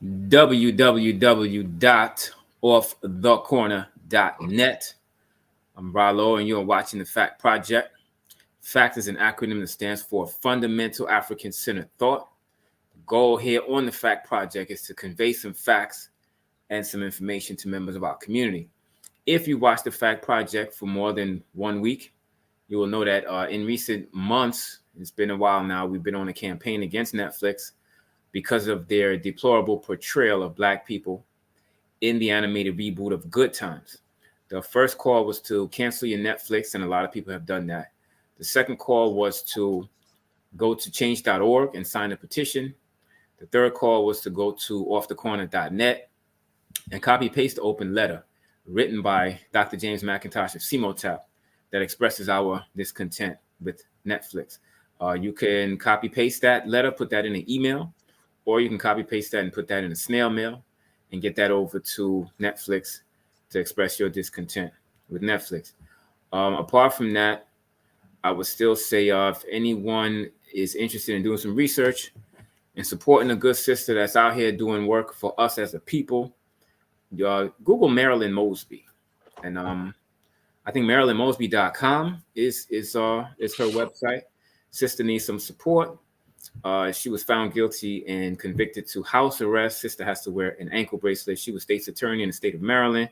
www.offthecorner.net. I'm Rallo, and you're watching the Fact Project. FACT is an acronym that stands for Fundamental African Centered Thought. The goal here on the FACT Project is to convey some facts and some information to members of our community. If you watch the FACT Project for more than 1 week, you will know that in recent months, it's been a while now, we've been on a campaign against Netflix because of their deplorable portrayal of Black people in the animated reboot of Good Times. The first call was to cancel your Netflix, and a lot of people have done that. The second call was to go to change.org and sign a petition. The third call was to go to offthecorner.net and copy paste the open letter written by Dr. James McIntosh of CMOTAP that expresses our discontent with Netflix. You can copy paste that letter, put that in an email, or you can copy paste that and put that in a snail mail and get that over to Netflix to express your discontent with Netflix. Apart from that, I would still say if anyone is interested in doing some research and supporting a good sister that's out here doing work for us as a people, Google Marilyn Mosby. And I think MarilynMosby.com is her website. Sister needs some support. She was found guilty and convicted to house arrest. Sister has to wear an ankle bracelet. She was state's attorney in the state of Maryland.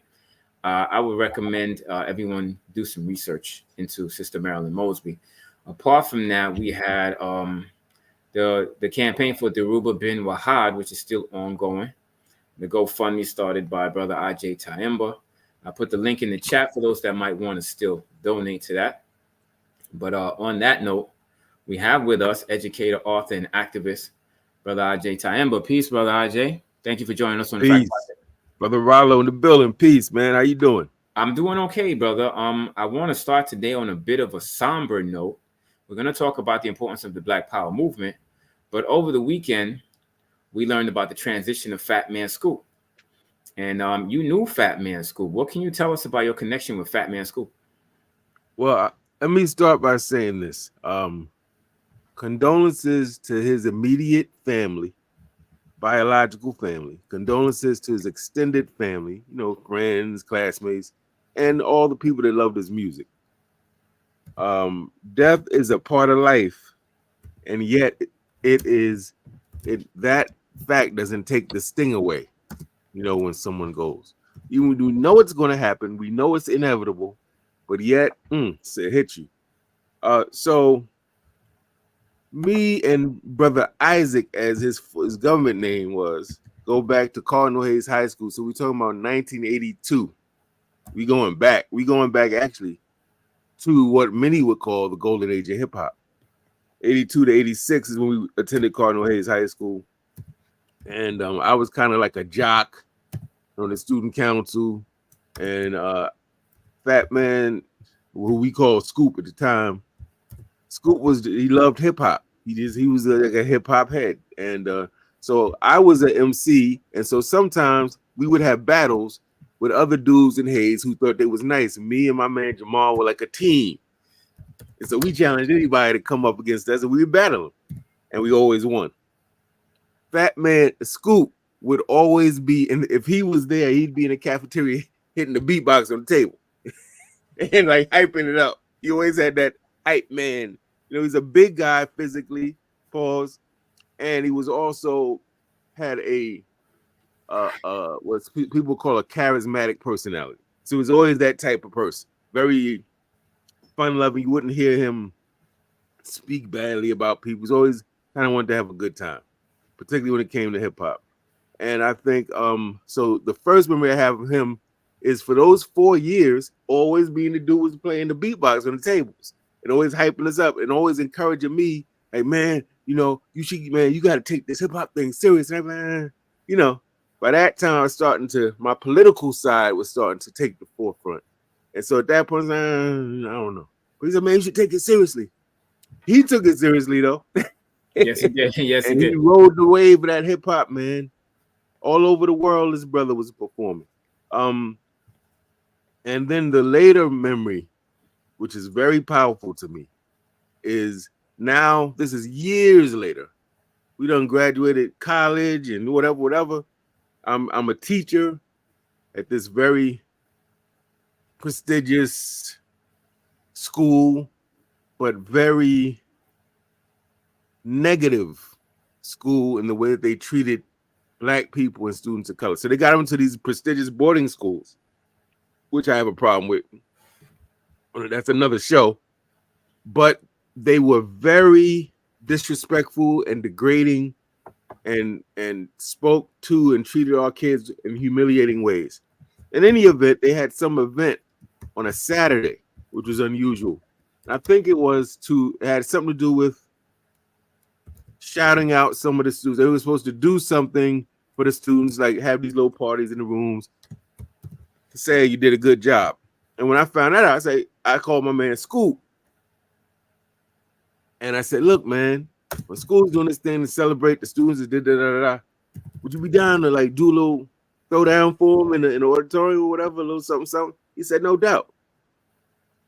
I would recommend everyone do some research into Sister Marilyn Mosby. Apart from that, we had the campaign for Dhoruba bin Wahad, which is still ongoing. The GoFundMe started by Brother Agyei Tyehimba. I put the link in the chat for those that might want to still donate to that. But on that note, we have with us educator, author, and activist, Brother Agyei Tyehimba. Peace, Brother Agyei. Thank you for joining us on the Fact Project. Brother Rollo in the building. Peace, man. How you doing? I'm doing okay, brother. I want to start today on a bit of a somber note. We're going to talk about the importance of the Black Power movement. But over the weekend, we learned about the transition of Fat Man Scoop. And you knew Fat Man Scoop. What can you tell us about your connection with Fat Man Scoop? Well, let me start by saying this. Condolences to his immediate family, biological family. Condolences to his extended family, friends, classmates, and all the people that loved his music. Death is a part of life, and yet that fact doesn't take the sting away, when someone goes. We know it's going to happen. We know it's inevitable, but yet it hits you. So me and Brother Isaac, as his government name was, go back to Cardinal Hayes High School. So we're talking about 1982. We going back actually to what many would call the golden age of hip hop. 82 to 86 is when we attended Cardinal Hayes High School. And I was kind of like a jock on the student council. And Fat Man, who we called Scoop at the time, Scoop he loved hip hop. He was like a hip hop head. And so I was an MC. And so sometimes we would have battles with other dudes in Hayes who thought they was nice. Me and my man Jamal were like a team. And so we challenged anybody to come up against us, and we would battle them. And we always won. Fat Man Scoop would always be, and if he was there, he'd be in the cafeteria hitting the beatbox on the table and like hyping it up. He always had that hype man. He's a big guy physically, pause, and he was also had a what people call a charismatic personality. So he's always that type of person. Very fun-loving. You wouldn't hear him speak badly about people. He's always kind of wanted to have a good time, particularly when it came to hip-hop. And I think, so the first memory I have of him is for those 4 years, always being the dude was playing the beatbox on the tables and always hyping us up and always encouraging me, like, man, you got to take this hip-hop thing serious. And man, by that time, my political side was starting to take the forefront. And so at that point, I don't know. But he said, man, you should take it seriously. He took it seriously, though. Yes, he did. Yes, and he did. He rode the wave of that hip hop, man. All over the world, his brother was performing. And then the later memory, which is very powerful to me, is now, this is years later. We done graduated college and whatever. I'm a teacher at this very prestigious school, but very negative school in the way that they treated Black people and students of color. So they got them to these prestigious boarding schools, which I have a problem with. That's another show. But they were very disrespectful and degrading and spoke to and treated our kids in humiliating ways. In any event, they had some event on a Saturday, which was unusual. I think it had something to do with shouting out some of the students. They were supposed to do something for the students, like have these little parties in the rooms to say you did a good job. And when I found that out, I called my man Scoop. And I said, look, man, when school's doing this thing to celebrate the students that did would you be down to like do a little throw down for them in the auditorium or whatever, a little something? He said, no doubt.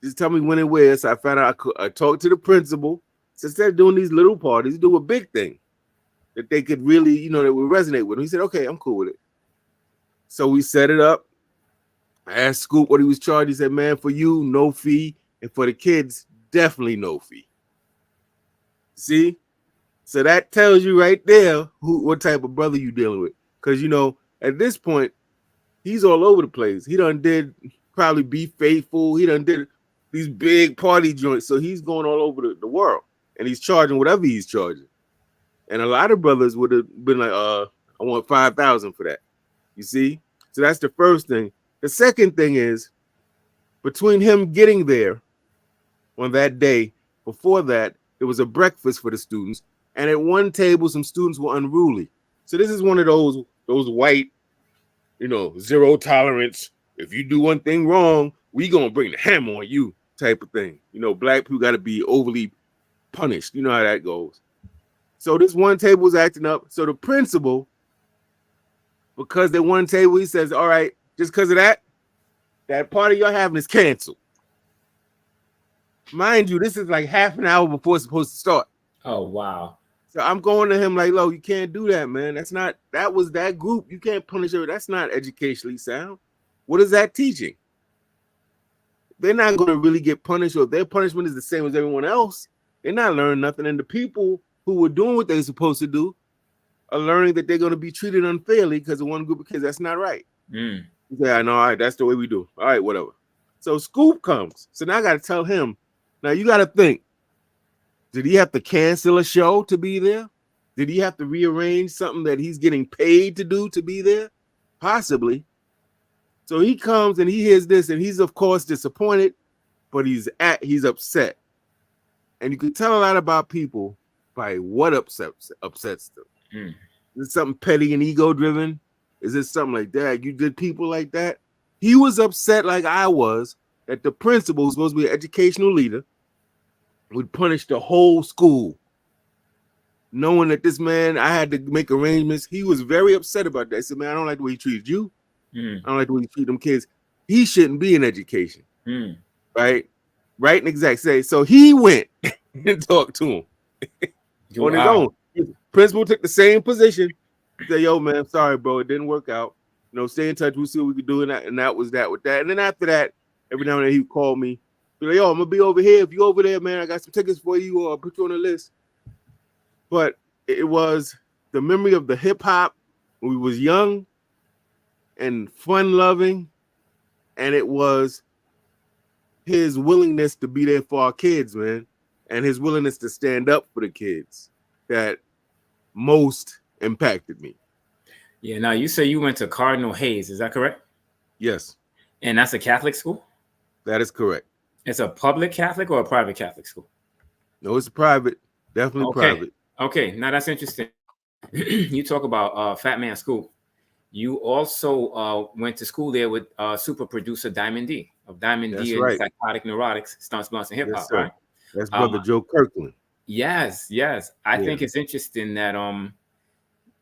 Just tell me when and where. So I found out I talked to the principal. So instead of doing these little parties, do a big thing that they could really, that would resonate with him. He said, okay, I'm cool with it. So we set it up. I asked Scoop what he was charged. He said, man, for you, no fee. And for the kids, definitely no fee. See? So that tells you right there what type of brother you dealing with. Because, at this point, he's all over the place. He done did probably Be Faithful. He done did these big party joints. So he's going all over the world. And he's charging whatever he's charging. And a lot of brothers would have been like, I want 5,000 for that. You see? So that's the first thing. The second thing is, between him getting there on that day, before that, there was a breakfast for the students. And at one table, some students were unruly. So this is one of those white, zero tolerance. If you do one thing wrong, we gonna bring the hammer on you type of thing. Black people got to be overly punished. You know how that goes. So this one table was acting up. So the principal, because at one table, he says, all right, just because of that party y'all having is canceled. Mind you, this is like half an hour before it's supposed to start. Oh, wow. So I'm going to him like, Lo, you can't do that, man. That was that group. You can't punish her. That's not educationally sound. What is that teaching? They're not going to really get punished, or if their punishment is the same as everyone else, they're not learning nothing. And the people who were doing what they're supposed to do are learning that they're going to be treated unfairly because of one group of kids. That's not right. Mm. Yeah, I know. All right, that's the way we do. All right, whatever. So Scoop comes. So now I got to tell him. Now you got to think. Did he have to cancel a show to be there? Did he have to rearrange something that he's getting paid to do to be there? Possibly. So he comes and he hears this, and he's of course disappointed, but he's upset. And you can tell a lot about people by what upsets them. Mm. Is it something petty and ego-driven? Is it something like that? You did people like that? He was upset like I was that the principal, who's supposed to be an educational leader, would punish the whole school. Knowing that this man, I had to make arrangements. He was very upset about that. He said, man, I don't like the way he treated you. I don't like the way he treated them kids. He shouldn't be in education. Right? Right and exact. So he went and talked to him on his own. His principal took the same position. He said, yo, man, I'm sorry, bro. It didn't work out. Stay in touch. We'll see what we could do. And that was that with that. And then after that, every now and then he would call me. Be like, yo, I'm going to be over here. If you over there, man, I got some tickets for you, or I'll put you on the list. But it was the memory of the hip-hop when we was young and fun-loving. And it was his willingness to be there for our kids, man. And his willingness to stand up for the kids that most impacted me. Yeah, now you say you went to Cardinal Hayes. Is that correct? Yes. And that's a Catholic school? That is correct. It's a public Catholic or a private Catholic school? No, it's private. Definitely private. Okay, now that's interesting. You talk about Fat Man School. You also went to school there with super producer Diamond D of Diamond That's D right. and Psychotic Neurotics, Stunts, Blunts, and Hip Hop, Yes, right? That's brother Joe Kirkland. Yes. I think it's interesting that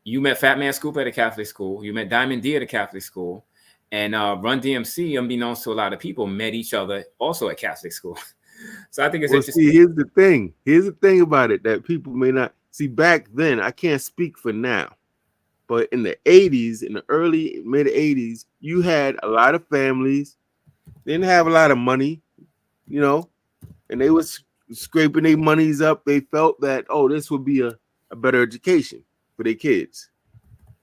you met Fat Man Scoop at a Catholic school. You met Diamond D at a Catholic school. And Run DMC, unbeknownst to a lot of people, met each other also at Catholic school. So I think it's interesting. See, here's the thing about it that people may not see. Back then, I can't speak for now, But in the 80s, in the early mid 80s, you had a lot of families, they didn't have a lot of money, you know, and they was scraping their monies up. They felt that, oh, this would be a better education for their kids,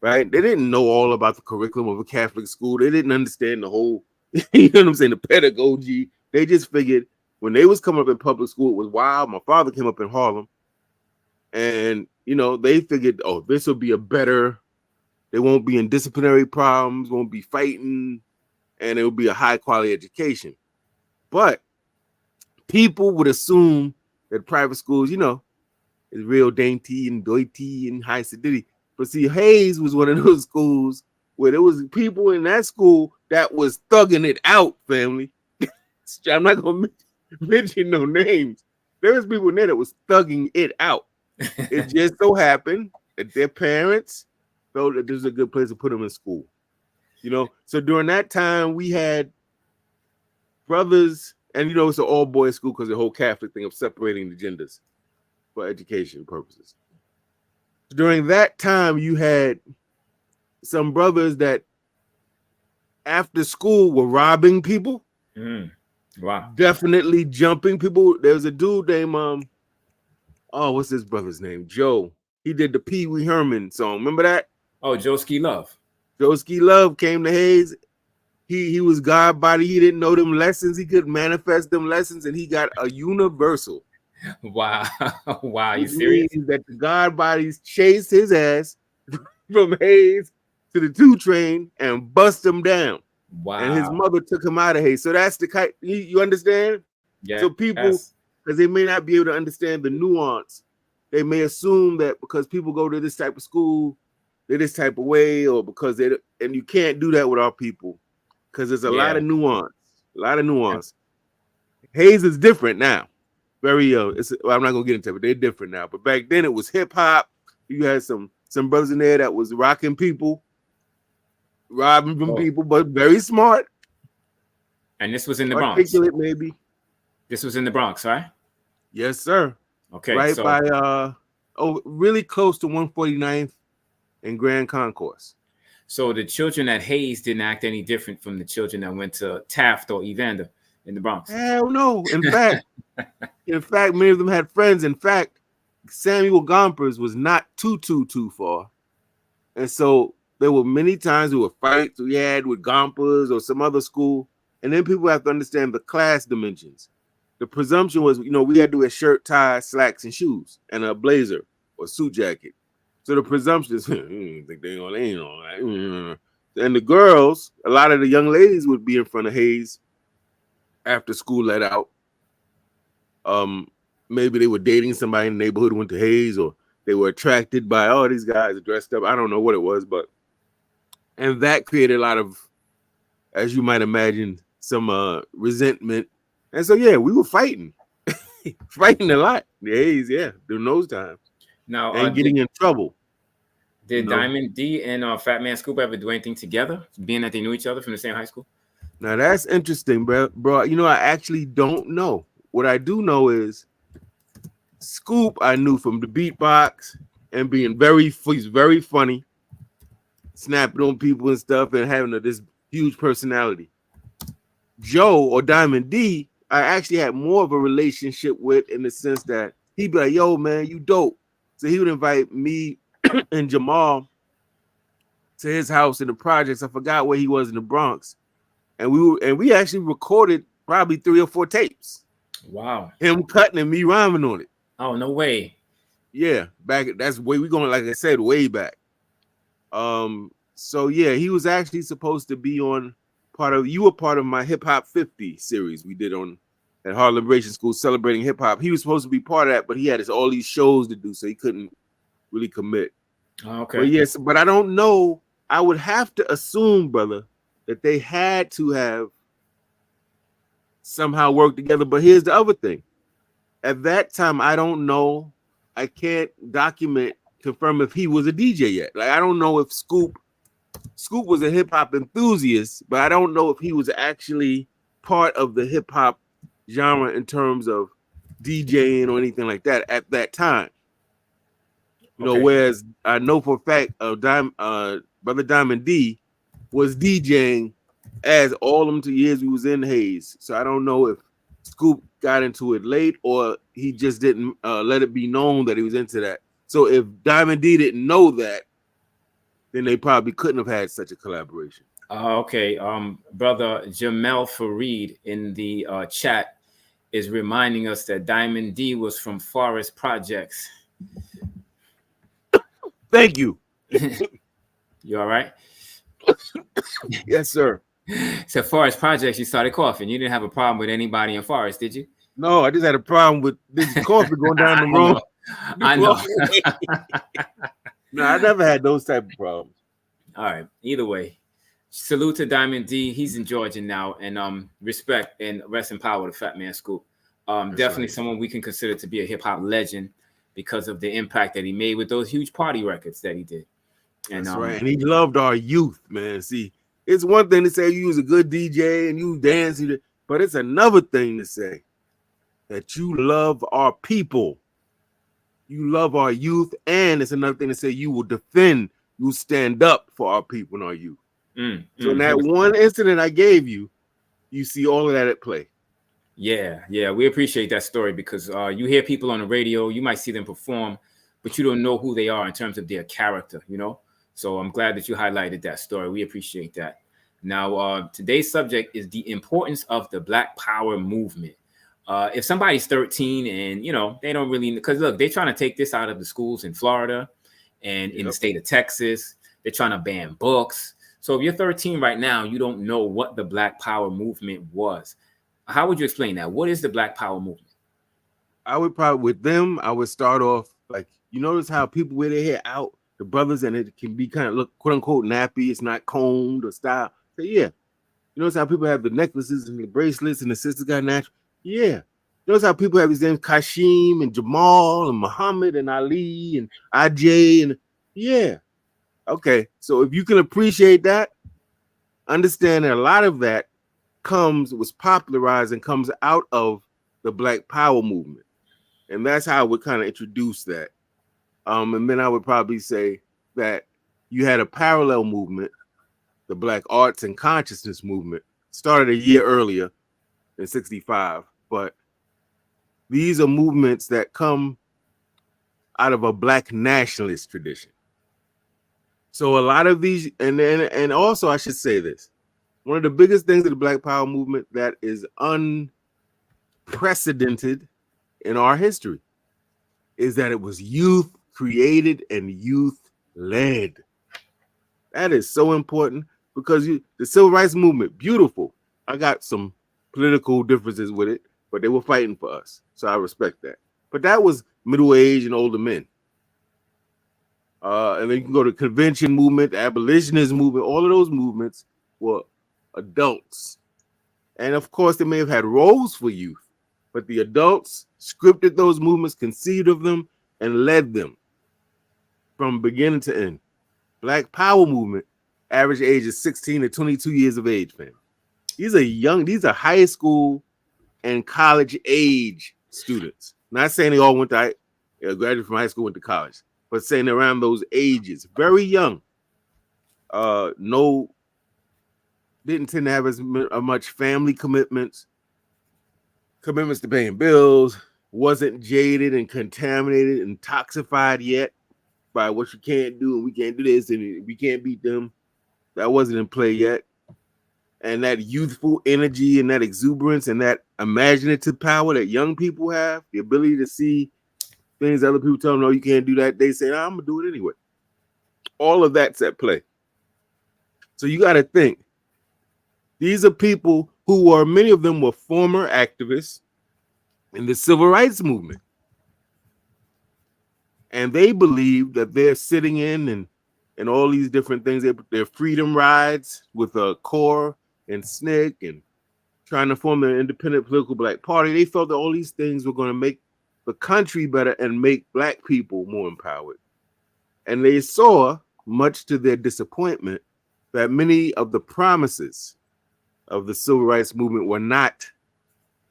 right? They didn't know all about the curriculum of a Catholic school. They didn't understand the whole, you know what I'm saying, the pedagogy. They just figured when they was coming up in public school, it was wild. My father came up in Harlem, and, you know, they figured, oh, this will be a better, they won't be in disciplinary problems, won't be fighting, and it will be a high quality education. But people would assume that private schools, you know, is real dainty and doity and high sedity. But see, Hayes was one of those schools where there was people in that school that was thugging it out, family. I'm not gonna mention no names. There was people in there that was thugging it out. It just so happened that their parents felt that this was a good place to put them in school. You know, so during that time we had brothers, and you know, it's an all-boys school because the whole Catholic thing of separating the genders for education purposes. During that time, you had some brothers that after school were robbing people. Wow. Definitely jumping people. There was a dude named what's his brother's name? Joe. He did the Pee Wee Herman song. Remember that? Oh, Joe Ski Love. Joe Ski Love came to Hayes. He was God body. He didn't know them lessons. He could manifest them lessons, and he got a universal. Wow. Wow. You Which serious? means that the God bodies chased his ass from Hayes to the 2 train and bust him down. Wow. And his mother took him out of Hayes. So that's the kind, you understand? Yeah. So people, because they may not be able to understand the nuance, they may assume that because people go to this type of school, they're this type of way, or because they, and you can't do that with our people because there's a lot of nuance. Hayes is different now. Very I'm not gonna get into it, but they're different now. But back then it was hip hop. You had some brothers in there that was rocking people, robbing from people, but very smart. And this was in the Bronx. Articulate, maybe. This was in the Bronx, right? Yes, sir. Okay. Right by really close to 149th and Grand Concourse. So the children at Hayes didn't act any different from the children that went to Taft or Evander in the Bronx. Hell no. In fact, many of them had friends. In fact, Samuel Gompers was not too far. And so there were many times there were fights we had with Gompers or some other school. And then people have to understand the class dimensions. The presumption was, you know, we had to wear shirt, tie, slacks, and shoes, and a blazer or suit jacket. So the presumption is, think they on that. And the girls, a lot of the young ladies would be in front of Hayes after school let out. Maybe they were dating somebody in the neighborhood who went to Hayes, or they were attracted by, oh, these guys are dressed up. I don't know what it was, and that created a lot of, as you might imagine, some resentment. And so, yeah, we were fighting a lot. The Hayes, during those times. Now, and getting in trouble. Did Diamond D and Fat Man Scoop ever do anything together, being that they knew each other from the same high school? Now, that's interesting, bro. You know, I actually don't know. What I do know is Scoop I knew from the beatbox and being he's very funny, snapping on people and stuff, and having this huge personality. Joe or Diamond D, I actually had more of a relationship with, in the sense that he'd be like, yo, man, you dope. So he would invite me and Jamal to his house in the projects. I forgot where he was in the Bronx. And we actually recorded probably 3 or 4 tapes. Wow. Him cutting and me rhyming on it. Oh, no way. Yeah, that's way we going, like I said, way back. So yeah, he was actually supposed to be on you were part of my Hip Hop 50 series we did at Harlem Liberation School celebrating hip hop. He was supposed to be part of that, but he had all these shows to do, so he couldn't really commit. Okay. But yes, but I don't know. I would have to assume, brother, that they had to have somehow worked together. But here's the other thing. At that time, I don't know. I can't confirm if he was a DJ yet. Like, I don't know if Scoop was a hip hop enthusiast, but I don't know if he was actually part of the hip hop genre in terms of DJing or anything like that at that time. You know, Okay. whereas I know for a fact Brother Diamond D was DJing as all them 2 years we was in Hayes. So I don't know if Scoop got into it late or he just didn't let it be known that he was into that. So if Diamond D didn't know that, then they probably couldn't have had such a collaboration. Okay. Brother Jamel Fareed in the chat is reminding us that Diamond D was from Forest Projects. Thank you. You all right? Yes, sir. So Forest Projects, you started coughing. You didn't have a problem with anybody in Forest, did you? No, I just had a problem with this coffee going down the room. I know. No, I never had those type of problems. All right. Either way, salute to Diamond D. He's in Georgia now, and respect and rest in power to Fat Man Scoop. Definitely right. Someone we can consider to be a hip hop legend because of the impact that he made with those huge party records that he did. And, that's right. And he loved our youth, man. See, it's one thing to say you was a good DJ and you dance, but it's another thing to say that you love our people. You love our youth, and it's another thing to say you will defend, you stand up for our people and our youth. So in that one incident I gave you, you see all of that at play. Yeah, we appreciate that story because you hear people on the radio, you might see them perform, but you don't know who they are in terms of their character, you know? So I'm glad that you highlighted that story. We appreciate that. Now, today's subject is the importance of the Black Power movement. If somebody's 13 and, you know, they don't really, because look, they're trying to take this out of the schools in Florida and in the state of Texas. They're trying to ban books. So if you're 13 right now, you don't know what the Black Power movement was. How would you explain that? What is the Black Power movement? I would probably, with them, I would start off like, you notice how people wear their hair out, the brothers, and it can be kind of look quote unquote nappy. It's not combed or style. So yeah. You notice how people have the necklaces and the bracelets and the sisters got natural. Yeah. You notice how people have these names Kashim and Jamal and Muhammad and Ali and Agyei and yeah. Okay. So if you can appreciate that, understand that a lot of that was popularized and comes out of the Black Power movement. And that's how I would kind of introduce that. And then I would probably say that you had a parallel movement, the Black Arts and Consciousness movement, started a year earlier in 65. But these are movements that come out of a Black nationalist tradition. So a lot of these, and also I should say this, one of the biggest things of the Black Power movement that is unprecedented in our history is that it was youth created and youth led. That is so important because the civil rights movement, beautiful. I got some political differences with it, but they were fighting for us. So I respect that. But that was middle-aged and older men. And then you can go to the convention movement, the abolitionist movement, all of those movements were adults. And of course, they may have had roles for youth, but the adults scripted those movements, conceived of them, and led them from beginning to end. Black Power movement, average age is 16 to 22 years of age, fam. These are high school and college age students. Not saying they all went to graduated from high school, went to college, but saying around those ages, very young. Didn't tend to have as much family commitments to paying bills, wasn't jaded and contaminated and toxified yet by what you can't do and we can't do this and we can't beat them. That wasn't in play yet. And that youthful energy and that exuberance and that imaginative power that young people have, the ability to see things other people tell them, no, you can't do that. They say, no, I'm going to do it anyway. All of that's at play. So you got to think, these are people who many of them were former activists in the civil rights movement. And they believe that they're sitting in and all these different things, their freedom rides with a core and SNCC and trying to form an independent political Black party. They felt that all these things were going to make the country better and make Black people more empowered. And they saw, much to their disappointment, that many of the promises of the civil rights movement were not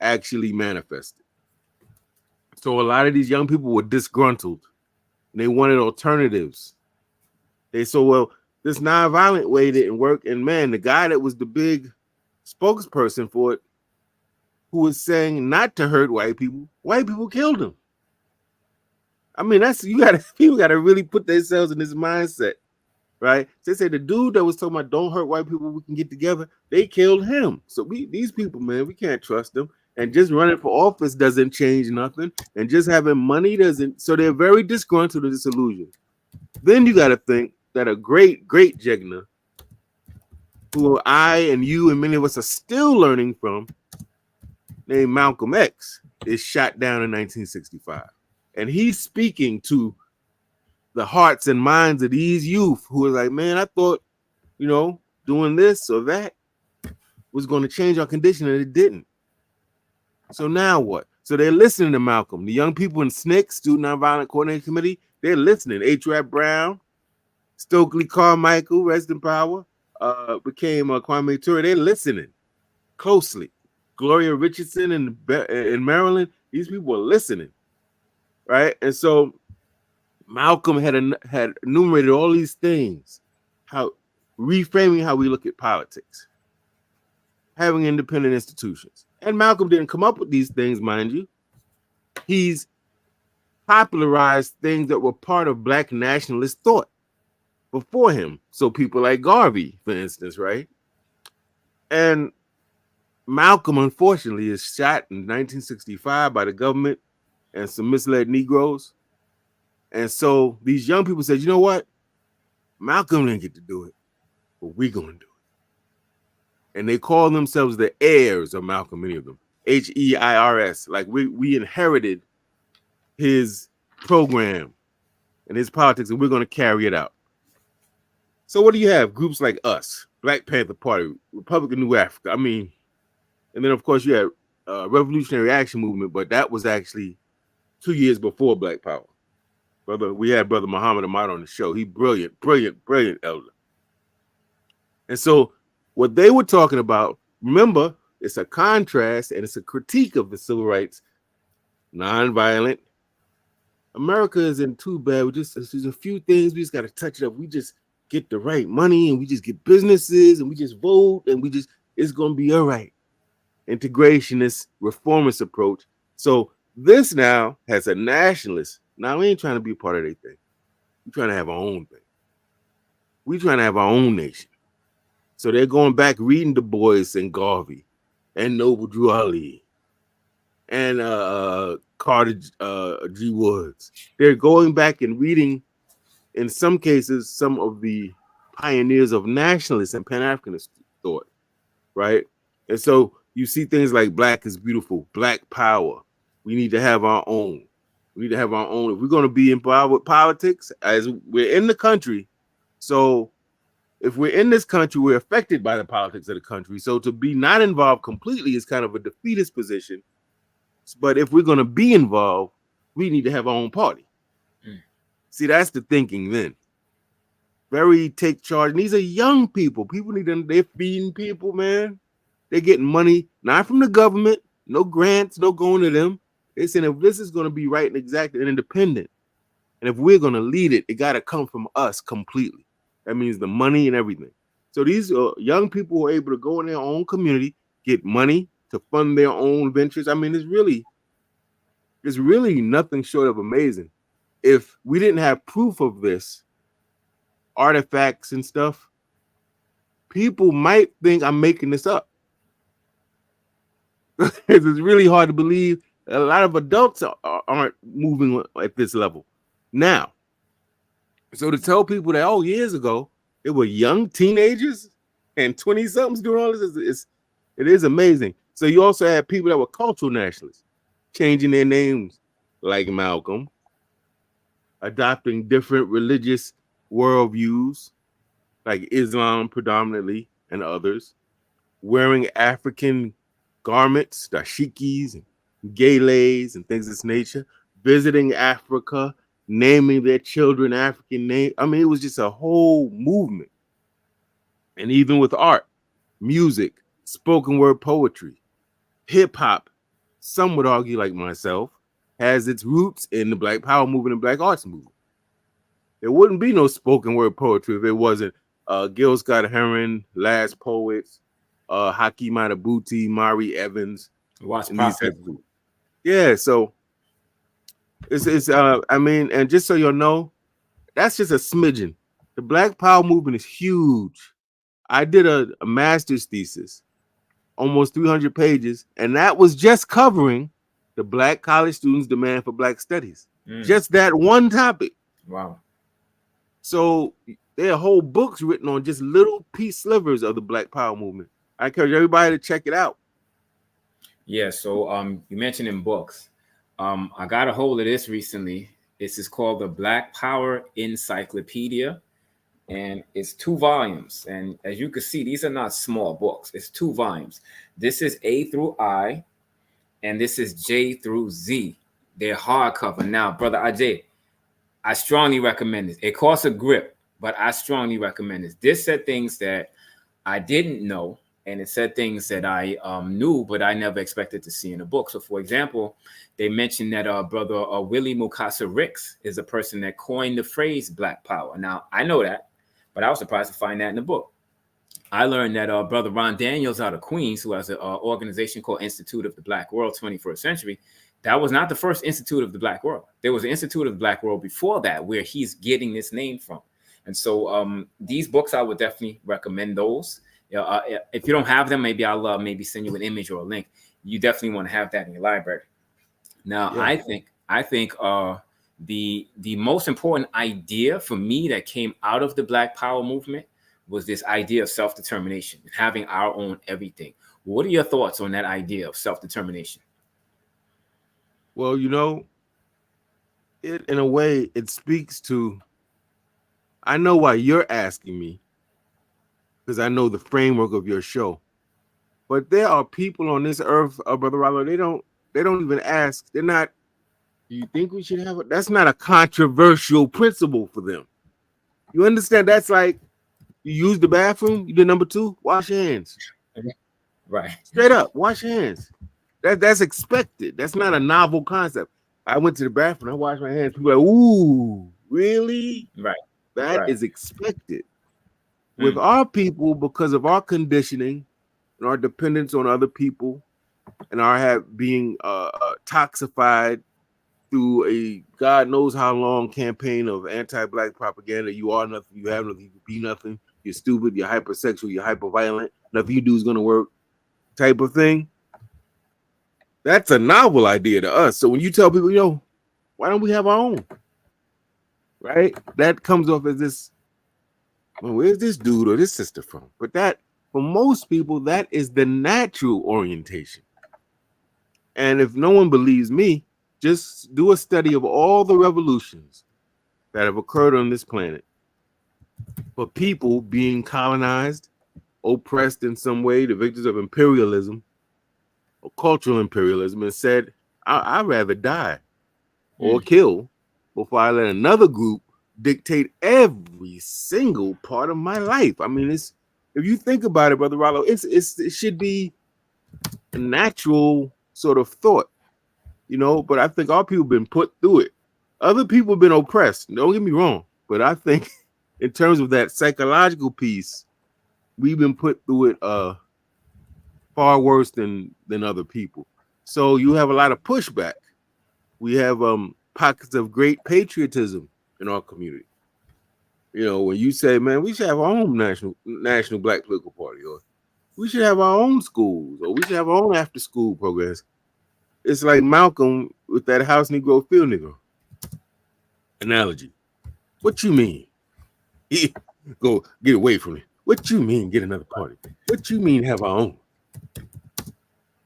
actually manifested. So a lot of these young people were disgruntled And they wanted alternatives. They said, well, this nonviolent way didn't work. And man, the guy that was the big spokesperson for it, who was saying not to hurt white people killed him. I mean, that's people gotta really put themselves in this mindset, right? They say the dude that was talking about don't hurt white people, we can get together, they killed him. So these people, man, we can't trust them. And just running for office doesn't change nothing. And just having money doesn't. So they're very disgruntled and disillusioned. Then you got to think that a great Jegna, who I and you and many of us are still learning from, named Malcolm X, is shot down in 1965. And he's speaking to the hearts and minds of these youth who are like, man, I thought, doing this or that was going to change our condition, and it didn't. So now what? So they're listening to Malcolm. The young people in SNCC, Student Nonviolent Coordinating Committee, they're listening. H. Rap Brown, Stokely Carmichael, rest in power, became Kwame Ture. They're listening closely. Gloria Richardson in Maryland, these people are listening, right? And so Malcolm had enumerated all these things, how reframing how we look at politics, having independent institutions. And Malcolm didn't come up with these things, mind you. He's popularized things that were part of Black nationalist thought before him. So people like Garvey, for instance, right? And Malcolm, unfortunately, is shot in 1965 by the government and some misled Negroes. And so these young people said, you know what? Malcolm didn't get to do it, but we're going to do it. And they call themselves the heirs of Malcolm, many of them. HEIRS. Like we inherited his program and his politics, and we're going to carry it out. So what do you have? Groups like us, Black Panther Party, Republican New Africa. I mean, and then of course you had Revolutionary Action Movement, but that was actually 2 years before Black Power. We had Brother Muhammad Ahmad on the show. He brilliant elder. And so what they were talking about, remember, it's a contrast and it's a critique of the civil rights, nonviolent. America isn't too bad. There's a few things we just got to touch it up. We just get the right money and we just get businesses and we just vote and it's going to be all right. Integrationist, reformist approach. So this now has a nationalist. Now we ain't trying to be a part of their thing. We're trying to have our own thing. We're trying to have our own nation. So they're going back reading Du Bois and Garvey and Noble Drew Ali and Carter G. Woods. They're going back and reading, in some cases, some of the pioneers of nationalist and Pan-Africanist thought, right? And so you see things like Black is beautiful, Black power. We need to have our own. We need to have our own. If we're going to be involved with politics, as we're in the country, so if we're in this country, we're affected by the politics of the country. So to be not involved completely is kind of a defeatist position. But if we're going to be involved, we need to have our own party. See, that's the thinking then. Very take charge. And these are young people. People need them. They're feeding people, man. They're getting money, not from the government, no grants, no going to them. They're saying if this is going to be right and exact and independent, and if we're going to lead it, it got to come from us completely. That means the money and everything. So these young people who are able to go in their own community, get money to fund their own ventures. I mean, it's really nothing short of amazing. If we didn't have proof of this, artifacts and stuff, people might think I'm making this up. It's really hard to believe. A lot of adults aren't moving at this level now. So to tell people that, years ago, it were young teenagers and 20-somethings doing all this, it is amazing. So you also had people that were cultural nationalists, changing their names like Malcolm, adopting different religious worldviews, like Islam predominantly and others, wearing African garments, dashikis and geles and things of this nature, visiting Africa, naming their children African names. I mean, it was just a whole movement. And even with art, music, spoken word poetry, hip hop, some would argue, like myself, has its roots in the Black Power movement and Black arts movement. There wouldn't be no spoken word poetry if it wasn't Gil Scott Heron, Last Poets, Hakeem Adabuti, Mari Evans, Watch and these type Prophet. of people. Yeah, so it's I mean, and just so you'll know, that's just a smidgen. The Black Power movement is huge. I did a master's thesis, almost 300 pages, and that was just covering the Black college students' demand for Black studies. Just that one topic. Wow. So there are whole books written on just little piece slivers of the Black Power movement. I encourage everybody to check it out. Yeah, so you mentioned in books. I got a hold of this recently. This is called the Black Power Encyclopedia, and it's 2 volumes. And as you can see, these are not small books. It's 2 volumes. This is A through I, and this is J through Z. They're hardcover. Now, Brother Agyei, I strongly recommend this. It costs a grip, but I strongly recommend this. This said things that I didn't know, and it said things that I knew, but I never expected to see in a book. So, for example, they mentioned that Brother Willie Mukasa Ricks is a person that coined the phrase Black Power. Now, I know that, but I was surprised to find that in the book. I learned that Brother Ron Daniels out of Queens, who has an organization called Institute of the Black World 21st Century, that was not the first Institute of the Black World. There was an Institute of the Black World before that, where he's getting this name from. And so these books, I would definitely recommend those. If you don't have them, maybe I'll maybe send you an image or a link. You definitely want to have that in your library. Now, yeah. I think the most important idea for me that came out of the Black Power movement was this idea of self-determination, having our own everything. What are your thoughts on that idea of self-determination? Well, you know, it in a way, it speaks to, I know why you're asking me, because I know the framework of your show. But there are people on this earth, Brother Rollo, they don't even ask. They're not, do you think we should have it? That's not a controversial principle for them. You understand? That's like, you use the bathroom, you did number 2, wash your hands. Right. Straight up, wash your hands. That's expected. That's not a novel concept. I went to the bathroom, I washed my hands. People are like, ooh, really? Right. That is expected. With our people, because of our conditioning and our dependence on other people and our being toxified through a God knows how long campaign of anti-Black propaganda. You are nothing, you have nothing, you be nothing, you're stupid, you're hypersexual, you're hyperviolent, nothing you do is going to work type of thing. That's a novel idea to us. So when you tell people, yo, why don't we have our own? Right? That comes off as this, well, where's this dude or this sister from? But that, for most people, that is the natural orientation. And if no one believes me, just do a study of all the revolutions that have occurred on this planet for people being colonized, oppressed in some way, the victims of imperialism or cultural imperialism, and said, I'd rather die or kill before I let another group dictate every single part of my life. I mean, it's, if you think about it, Brother Rollo, it should be a natural sort of thought, you know, but I think our people have been put through it. Other people have been oppressed, don't get me wrong, but I think in terms of that psychological piece, we've been put through it far worse than other people. So you have a lot of pushback. We have pockets of great patriotism in our community. You know, when you say, man, we should have our own national Black political party, or we should have our own schools, or we should have our own after school programs. It's like Malcolm with that house Negro, field Negro analogy. What you mean? Go get away from me. What you mean get another party? What you mean have our own?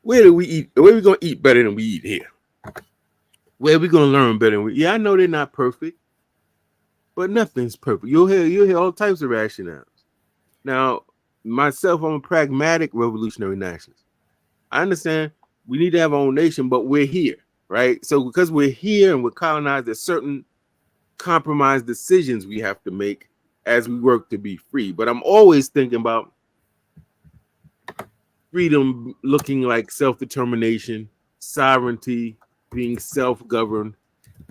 Where do we eat? Where we gonna eat better than we eat here? Where we gonna learn better than we? Yeah, I know they're not perfect, but nothing's perfect. You'll hear all types of rationales. Now, myself, I'm a pragmatic revolutionary nationalist. I understand we need to have our own nation, but we're here, right? So because we're here and we're colonized, there's certain compromise decisions we have to make as we work to be free. But I'm always thinking about freedom looking like self-determination, sovereignty, being self-governed,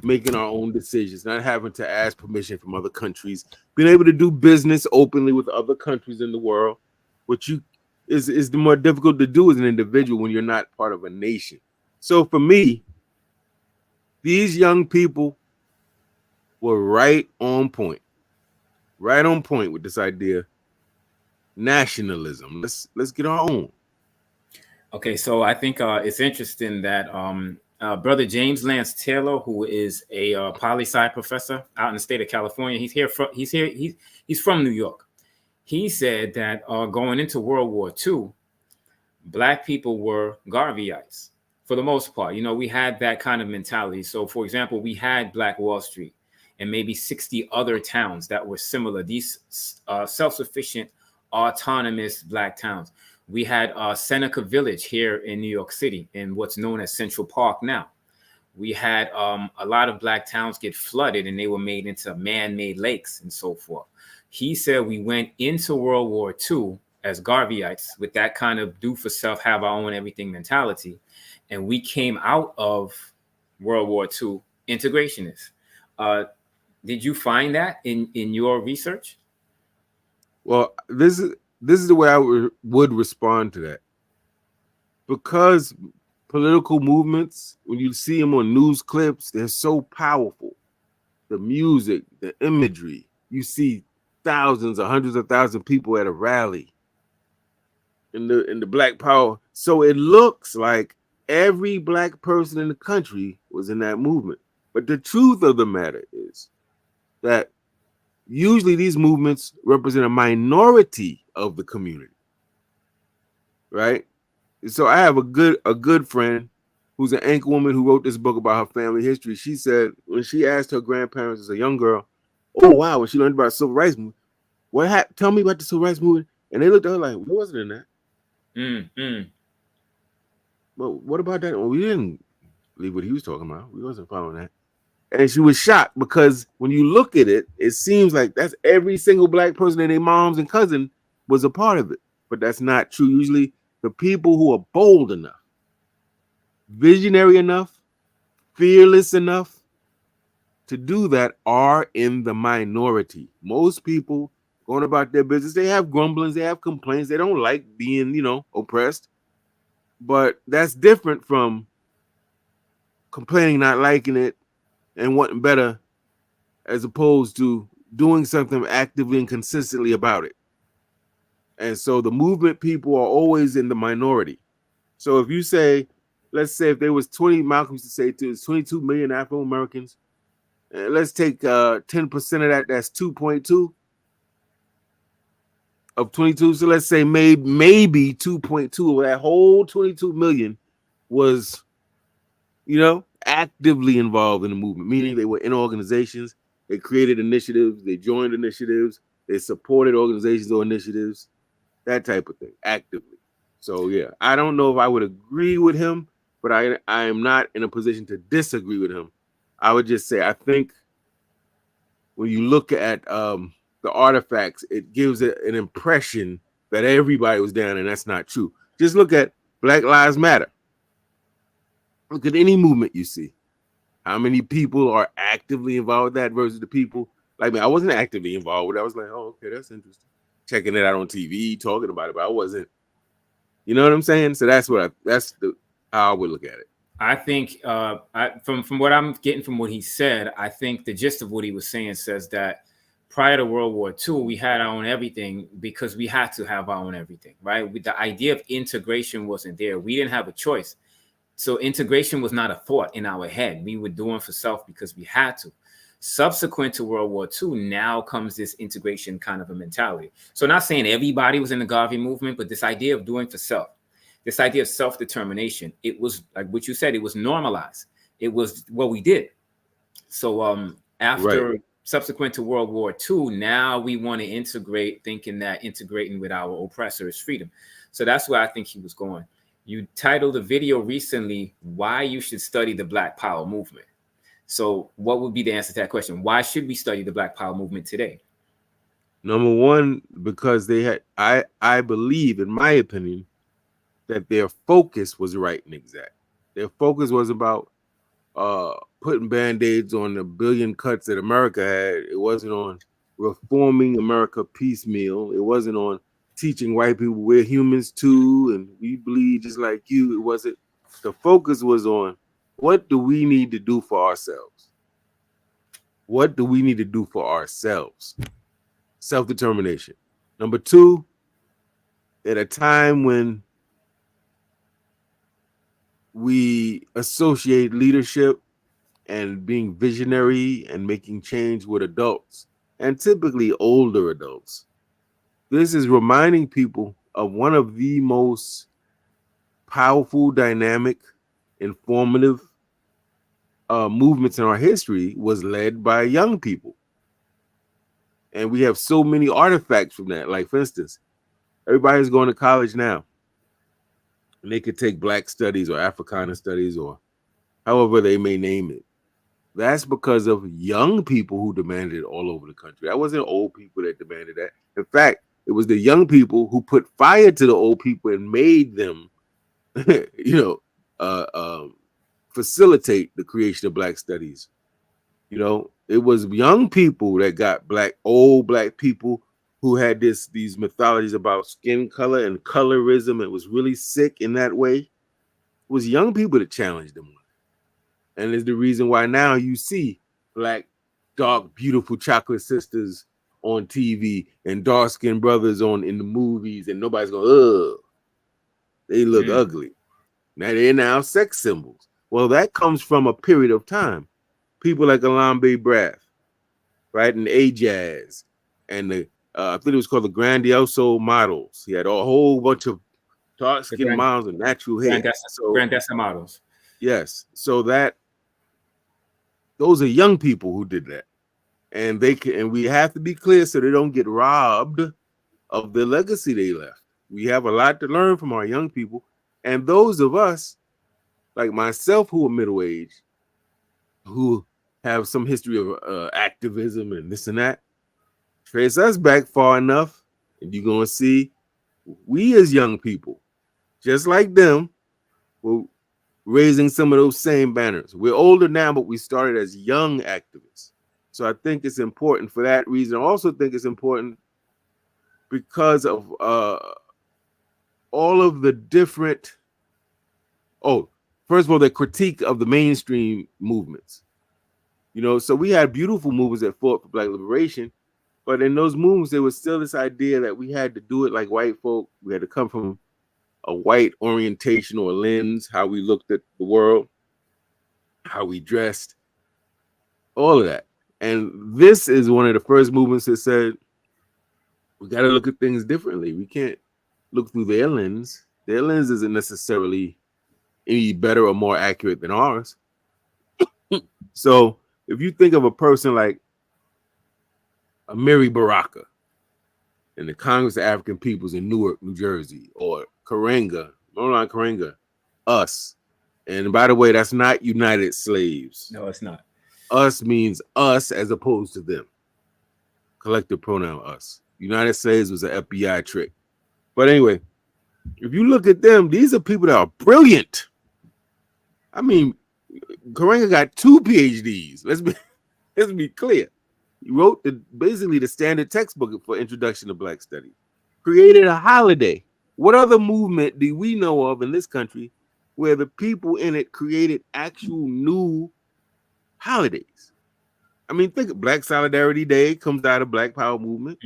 making our own decisions, not having to ask permission from other countries, being able to do business openly with other countries in the world, which you is the more difficult to do as an individual when you're not part of a nation. So for me, these young people were right on point with this idea, nationalism. Let's get our own. Okay, so I think it's interesting that Brother James Lance Taylor, who is a poli-sci professor out in the state of California, he's from New York. He said that going into World War II, Black people were Garveyites for the most part. You know, we had that kind of mentality. So, for example, we had Black Wall Street and maybe 60 other towns that were similar. These self-sufficient, autonomous Black towns. We had Seneca Village here in New York City, in what's known as Central Park now. We had a lot of Black towns get flooded, and they were made into man-made lakes and so forth. He said we went into World War II as Garveyites with that kind of do for self, have our own everything mentality, and we came out of World War II integrationists. Did you find that in your research? Well, this is the way I would respond to that, because political movements, when you see them on news clips, they're so powerful. The music, the imagery, you see thousands or hundreds of thousands of people at a rally in the Black Power. So it looks like every Black person in the country was in that movement. But the truth of the matter is that usually these movements represent a minority of the community, right? So I have a good friend who's an anchor woman who wrote this book about her family history. She said when she asked her grandparents as a young girl, "Oh wow," when she learned about civil rights movement, what happened? Tell me about the civil rights movement. And they looked at her like, "We wasn't in that." But what about that? Well, we didn't believe what he was talking about. We wasn't following that. And she was shocked because when you look at it, it seems like that's every single Black person and their moms and cousin was a part of it. But that's not true. Usually the people who are bold enough, visionary enough, fearless enough to do that are in the minority. Most people going about their business, they have grumblings, they have complaints, they don't like being, oppressed. But that's different from complaining, not liking it, and wanting better, as opposed to doing something actively and consistently about it. And so the movement people are always in the minority. So if you say, let's say if there was 20, Malcolm used to say there's 22 million Afro-Americans, let's take 10% of that, that's 2.2 of 22. So let's say maybe 2.2 of that whole 22 million was, actively involved in the movement, meaning they were in organizations, they created initiatives, they joined initiatives, they supported organizations or initiatives, that type of thing, actively. So yeah, I don't know if I would agree with him, but I am not in a position to disagree with him. I would just say I think when you look at the artifacts, it gives it an impression that everybody was down, and that's not true. Just look at Black Lives Matter. Look at any movement you see. How many people are actively involved with that versus the people like me? I wasn't actively involved with it. I was like, oh, okay, that's interesting. Checking it out on TV, talking about it, but I wasn't. You know what I'm saying? So that's how I would look at it. I think from what I'm getting from what he said, I think the gist of what he was saying says that prior to World War II, we had our own everything because we had to have our own everything, right? The idea of integration wasn't there. We didn't have a choice. So integration was not a thought in our head. We were doing for self because we had to. Subsequent to World War II, now comes this integration kind of a mentality. So not saying everybody was in the Garvey movement, but this idea of doing for self, this idea of self-determination, it was like what you said, it was normalized. It was what we did. So after subsequent to World War II, now we want to integrate, thinking that integrating with our oppressor is freedom. So that's where I think he was going. You titled a video recently, Why You Should Study the Black Power Movement. So what would be the answer to that question? Why should we study the Black Power movement today? Number one, because they had, I believe, in my opinion, that their focus was right and exact. Their focus was about putting band-aids on the billion cuts that America had. It wasn't on reforming America piecemeal. It wasn't on teaching white people we're humans too and we bleed just like you. It wasn't. The focus was on what do we need to do for ourselves? What do we need to do for ourselves? Self-determination. Number two, at a time when we associate leadership and being visionary and making change with adults, and typically older adults. This is reminding people of one of the most powerful, dynamic, informative movements in our history was led by young people. And we have so many artifacts from that. Like, for instance, everybody's going to college now. And they could take Black studies or Africana studies or however they may name it. That's because of young people who demanded it all over the country. That wasn't old people that demanded that. In fact, it was the young people who put fire to the old people and made them, facilitate the creation of Black studies. It was young people that got old Black people who had these mythologies about skin color and colorism. It was really sick in that way. It was young people that challenged them. And it's the reason why now you see Black, dark, beautiful chocolate sisters on TV and dark-skinned brothers in the movies, and nobody's going, ugh, they look ugly. Now they're now sex symbols. Well, that comes from a period of time. People like Alambe Brath, right, and Ajaz, and I think it was called the Grandioso models. He had a whole bunch of dark-skinned models and natural hair. Grandessa models. Yes, so those are young people who did that, and we have to be clear so they don't get robbed of the legacy they left. We have a lot to learn from our young people, and those of us, like myself, who are middle-aged, who have some history of activism and this and that, trace us back far enough, and you're gonna see we as young people, just like them, will raising some of those same banners. We're older now, but we started as young activists. So I think it's important for that reason. I also think it's important because of all of the different, first of all, the critique of the mainstream movements. So we had beautiful movements that fought for Black liberation, but in those movements, there was still this idea that we had to do it like white folk. We had to come from a white orientation or lens, how we looked at the world, how we dressed, all of that. And this is one of the first movements that said, we got to look at things differently. We can't look through their lens. Their lens isn't necessarily any better or more accurate than ours. So if you think of a person like Amiri Baraka in the Congress of African Peoples in Newark, New Jersey, or Karenga, Roland Karenga, us. And by the way, that's not United Slaves. No, it's not. Us means us as opposed to them. Collective pronoun us. United Slaves was an FBI trick. But anyway, if you look at them, these are people that are brilliant. I mean, Karenga got 2 PhDs. Let's be clear. He wrote basically the standard textbook for Introduction to Black Studies. Created a holiday. What other movement do we know of in this country where the people in it created actual new holidays? I mean, think of Black Solidarity Day comes out of Black Power movement.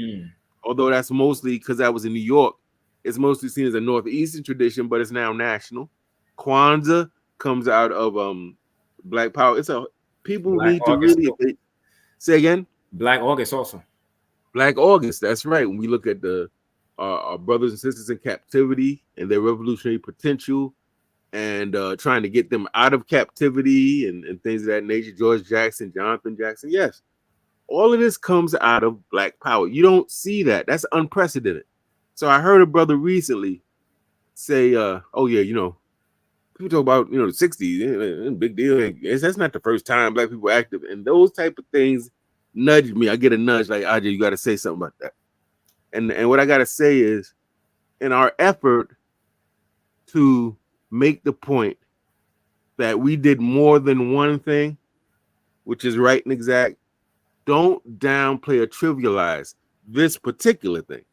Although that's mostly because that was in New York. It's mostly seen as a Northeastern tradition, but it's now national. Kwanzaa comes out of Black Power. People Black need August to really say again. Black August also. Black August, that's right. When we look at our brothers and sisters in captivity and their revolutionary potential and trying to get them out of captivity and things of that nature, George Jackson, Jonathan Jackson, yes. All of this comes out of Black Power. You don't see that. That's unprecedented. So I heard a brother recently say, people talk about, the 60s, big deal. That's not the first time Black people were active. And those type of things nudged me. I get a nudge like, Agyei, you got to say something about that. And what I got to say is, in our effort to make the point that we did more than one thing, which is right and exact, don't downplay or trivialize this particular thing,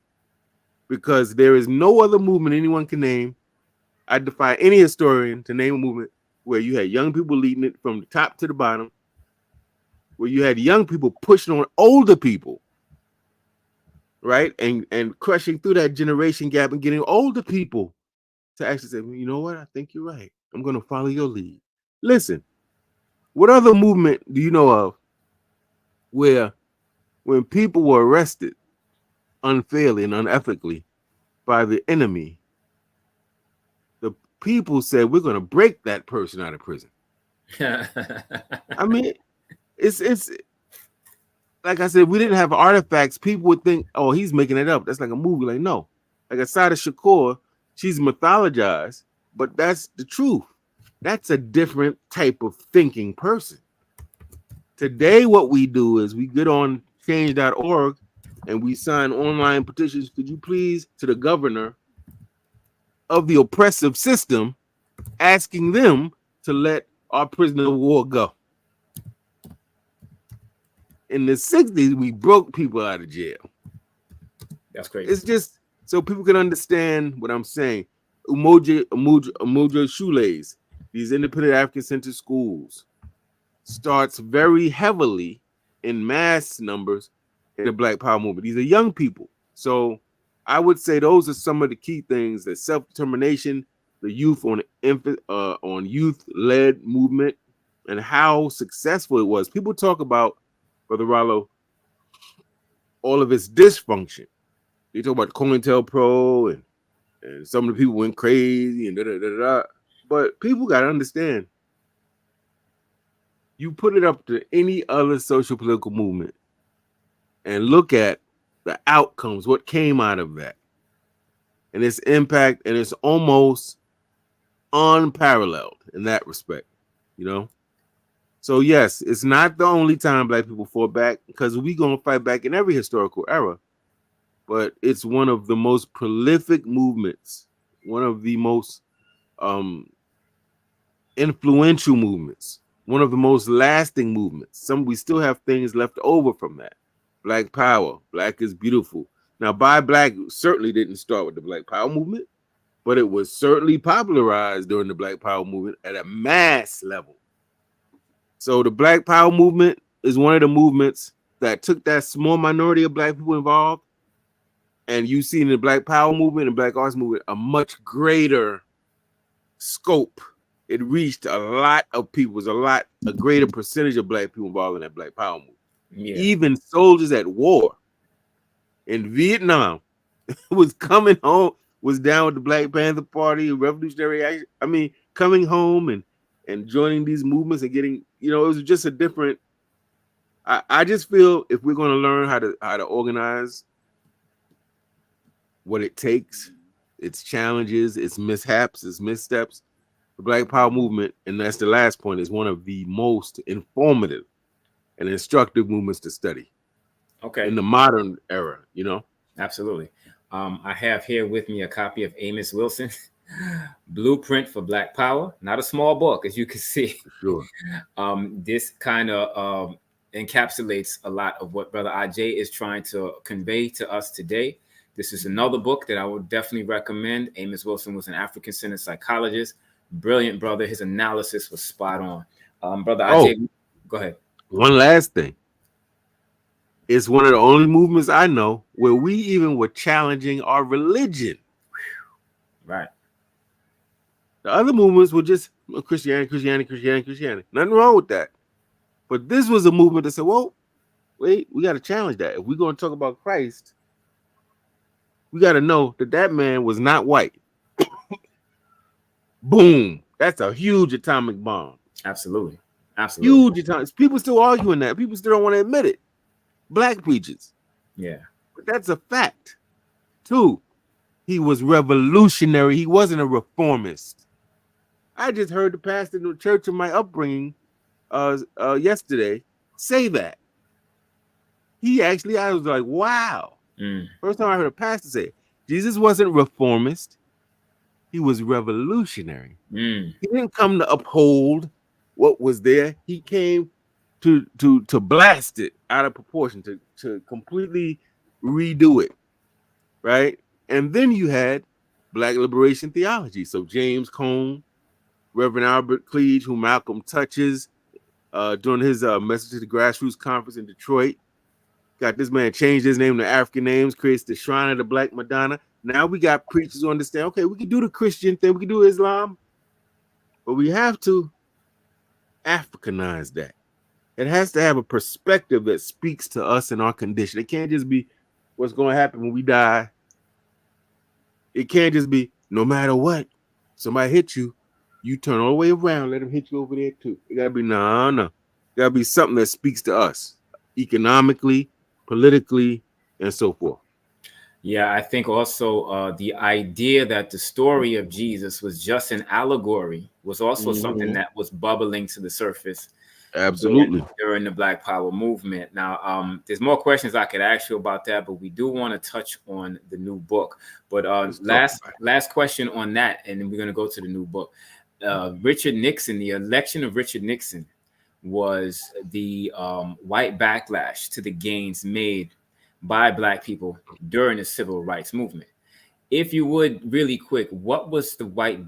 because there is no other movement anyone can name. I defy any historian to name a movement where you had young people leading it from the top to the bottom, where you had young people pushing on older people, right? And crushing through that generation gap and getting older people to actually say, well, you know what? I think you're right. I'm going to follow your lead. Listen, what other movement do you know of where when people were arrested unfairly and unethically by the enemy, the people said, we're going to break that person out of prison? I mean, it's like I said, we didn't have artifacts. People would think, oh, he's making it up. That's like a movie. Like, no. Like Asada Shakur, she's mythologized, but that's the truth. That's a different type of thinking person. Today, what we do is we get on change.org and we sign online petitions, could you please, to the governor of the oppressive system, asking them to let our prisoner of war go. In the 60s, we broke people out of jail. That's crazy. It's just so people can understand what I'm saying. Umoja Shoelace, these independent African center schools, starts very heavily in mass numbers in the Black Power movement. These are young people. So I would say those are some of the key things: that self-determination, the youth on youth-led movement, and how successful it was. People talk about, Brother Rollo, all of its dysfunction. They talk about COINTELPRO and some of the people went crazy and da-da-da-da. But people got to understand, you put it up to any other social political movement and look at the outcomes, what came out of that, and its impact, and it's almost unparalleled in that respect, you know? So yes, it's not the only time Black people fought back, because we're going to fight back in every historical era, but it's one of the most prolific movements, one of the most influential movements, one of the most lasting movements. We still have things left over from that. Black Power, Black is Beautiful. Now, Buy Black certainly didn't start with the Black Power movement, but it was certainly popularized during the Black Power movement at a mass level. So the Black Power movement is one of the movements that took that small minority of Black people involved, and you see in the Black Power movement and Black Arts movement a much greater scope. It reached a lot of people, a greater percentage of Black people involved in that Black Power movement. Yeah. Even soldiers at war in Vietnam was coming home, was down with the Black Panther Party, Revolutionary Action. I mean, coming home and joining these movements and getting, it was just a different. I just feel if we're going to learn how to organize, what it takes, its challenges, its mishaps, its missteps, the Black Power movement, and that's the last point, is one of the most informative and instructive movements to study. Okay. In the modern era, Absolutely. I have here with me a copy of Amos Wilson's Blueprint for Black Power. Not a small book, as you can see. Sure. This kind of encapsulates a lot of what Brother Agyei is trying to convey to us today. This is another book that I would definitely recommend. Amos Wilson was an African-centered psychologist. Brilliant brother. His analysis was spot on. Brother Agyei, go ahead. One last thing. It's one of the only movements I know where we even were challenging our religion. Right. The other movements were just Christianity. Nothing wrong with that. But this was a movement that said, well, wait, we got to challenge that. If we're going to talk about Christ, we got to know that man was not white. Boom. That's a huge atomic bomb. Absolutely. Huge atomic. People still arguing that. People still don't want to admit it. Black preachers. Yeah. But that's a fact. 2, he was revolutionary. He wasn't a reformist. I just heard the pastor in the church of my upbringing yesterday say that. I was like, wow. First time I heard a pastor say it. Jesus wasn't reformist. He was revolutionary. Mm. He didn't come to uphold what was there. He came to blast it out of proportion, to completely redo it, right? And then you had Black liberation theology. So James Cone, Reverend Albert Cleage, who Malcolm touches during his message to the grassroots conference in Detroit. Got this man changed his name to African names, creates the Shrine of the Black Madonna. Now we got preachers who understand, okay, we can do the Christian thing, we can do Islam, but we have to Africanize that. It has to have a perspective that speaks to us and our condition. It can't just be what's going to happen when we die. It can't just be no matter what, somebody hit you, you turn all the way around, let them hit you over there too. It got to be no. It got to be something that speaks to us economically, politically, and so forth. Yeah, I think also the idea that the story of Jesus was just an allegory was also something that was bubbling to the surface Absolutely. during the Black Power movement. Now, there's more questions I could ask you about that, but we do want to touch on the new book. But last question on that, and then we're going to go to the new book. Richard Nixon, the election of Richard Nixon was the white backlash to the gains made by Black people during the civil rights movement. If you would, really quick, what was the white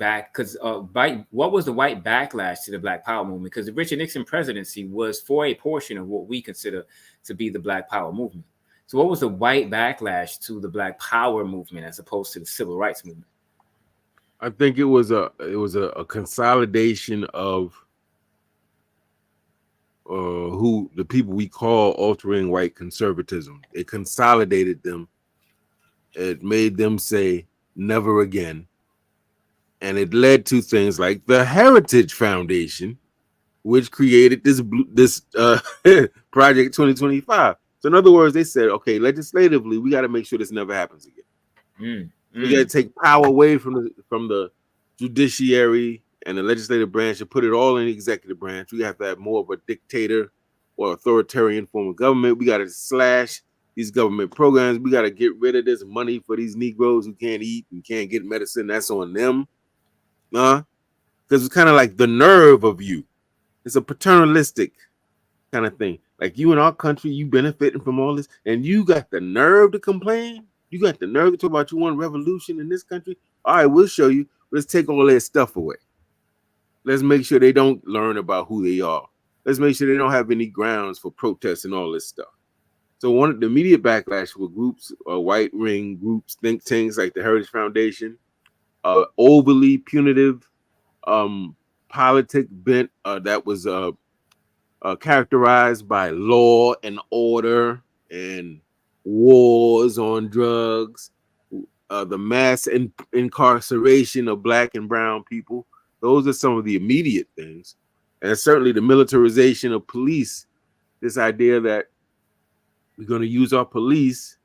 what was the white backlash to the Black Power movement? Because the Richard Nixon presidency was for a portion of what we consider to be the Black Power movement. So what was the white backlash to the Black Power movement as opposed to the civil rights movement? I think it was a consolidation of who the people we call altering white conservatism. It consolidated them. It made them say never again. And it led to things like the Heritage Foundation, which created this Project 2025. So in other words, they said, okay, legislatively, we got to make sure this never happens again. We got to take power away from the judiciary and the legislative branch and put it all in the executive branch. We have to have more of a dictator or authoritarian form of government. We got to slash these government programs. We got to get rid of this money for these Negroes who can't eat and can't get medicine. That's on them. Because it's kind of like the nerve of you. It's a paternalistic kind of thing. Like you in our country, you benefiting from all this, and you got the nerve to complain. You got the nerve to talk about you want revolution in this country. All right, we'll show you. Let's take all their stuff away. Let's make sure they don't learn about who they are. Let's make sure they don't have any grounds for protest and all this stuff. So one of the Media Backlash were groups, white ring groups, think tanks like the Heritage Foundation, overly punitive politic bent that was characterized by law and order and wars on drugs, the mass incarceration of Black and brown people. Those are some of the immediate things. And certainly the militarization of police, this idea that we're going to use our police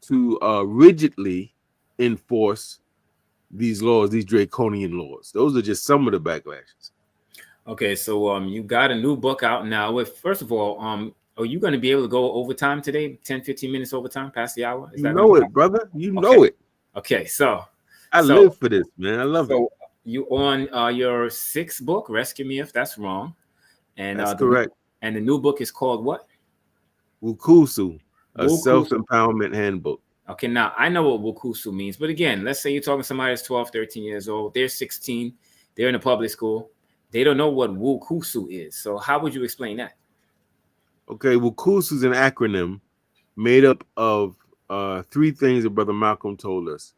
to rigidly enforce these laws, these draconian laws. Those are just some of the backlashes. Okay, so you got a new book out now. First of all, are you going to be able to go overtime today? 10, 15 minutes overtime past the hour? You know it, brother. You know it. Okay, so I live for this, man. I love it. You on your sixth book, Rescue Me If That's Wrong. And that's correct. And the new book is called what? Wukusu, a self-empowerment handbook. Okay, now I know what Wukusu means, but again, let's say you're talking to somebody that's 12, 13 years old. They're 16. They're in a public school. They don't know what Wukusu is. So how would you explain that? Okay, Wukusu is an acronym made up of three things that Brother Malcolm told us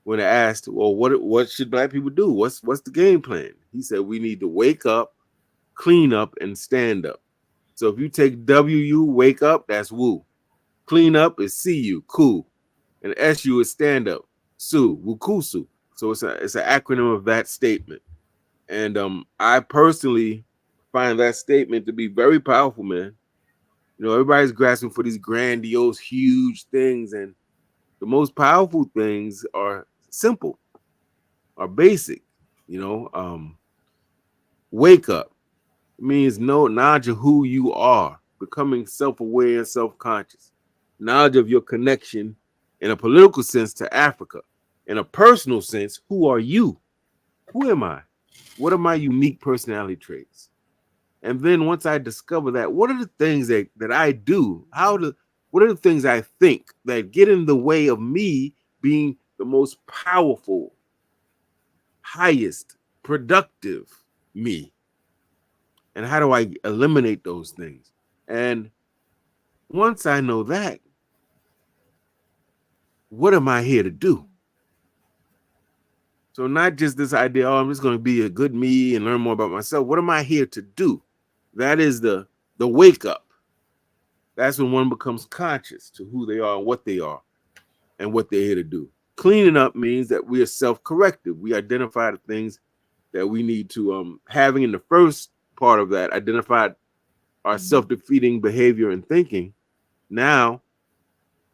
when asked, well, what should Black people do? What's the game plan? He said we need to wake up, clean up, and stand up. So if you take WU, wake up, that's woo. Clean up is CU, cool. And SU is stand up, su, Wukusu. So it's an acronym of that statement. And I personally find that statement to be very powerful, man. You know, everybody's grasping for these grandiose, huge things. And the most powerful things are simple, are basic. You know, wake up. It means knowledge of who you are, becoming self-aware and self-conscious. Knowledge of your connection in a political sense to Africa. In a personal sense, who are you? Who am I? What are my unique personality traits? And then once I discover that, what are the things that I do? What are the things I think that get in the way of me being the most powerful, highest, productive me? And how do I eliminate those things? And once I know that, what am I here to do? So not just this idea, oh, I'm just going to be a good me and learn more about myself. What am I here to do? That is the wake up. That's when one becomes conscious to who they are and what they are and what they're here to do. Cleaning up means that we are self-corrective. We identify the things that we need to, having in the first part of that, identified our self-defeating behavior and thinking. Now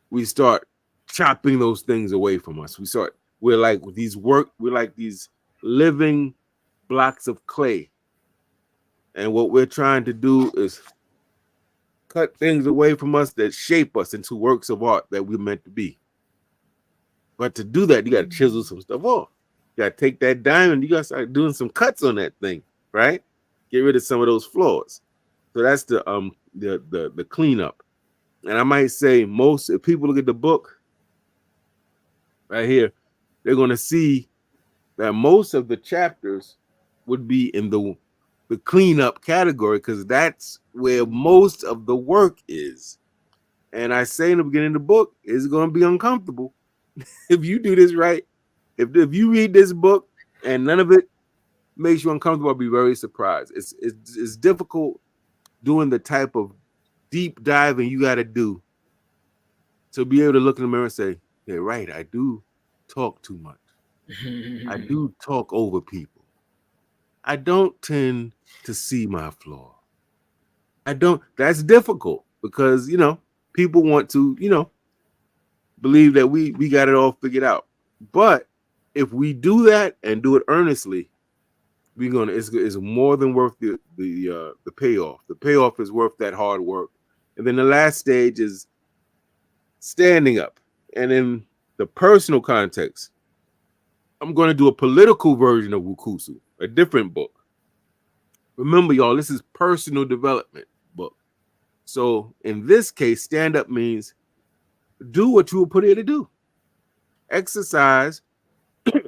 we start chopping those things away from us. We're like these living blocks of clay. And what we're trying to do is cut things away from us that shape us into works of art that we're meant to be. But to do that, you got to chisel some stuff off. You got to take that diamond, you got to start doing some cuts on that thing, right? Get rid of some of those flaws. So that's the cleanup. And I might say if people look at the book right here, they're going to see that most of the chapters would be in the cleanup category, because that's where most of the work is. And I say in the beginning of the book, it's going to be uncomfortable. If you do this right, if you read this book and none of it makes you uncomfortable, I'll be very surprised. It's difficult doing the type of deep diving you got to do to be able to look in the mirror and say, yeah, right, I do talk too much. I do talk over people. I don't tend to see my flaw. That's difficult because, people want to, believe that we got it all figured out. But if we do that and do it earnestly, it's more than worth the payoff. The payoff is worth that hard work. And then the last stage is standing up. And in the personal context, I'm going to do a political version of Wukusu, a different book. Remember, y'all, this is personal development book. So in this case, stand up means do what you were put here to do. Exercise,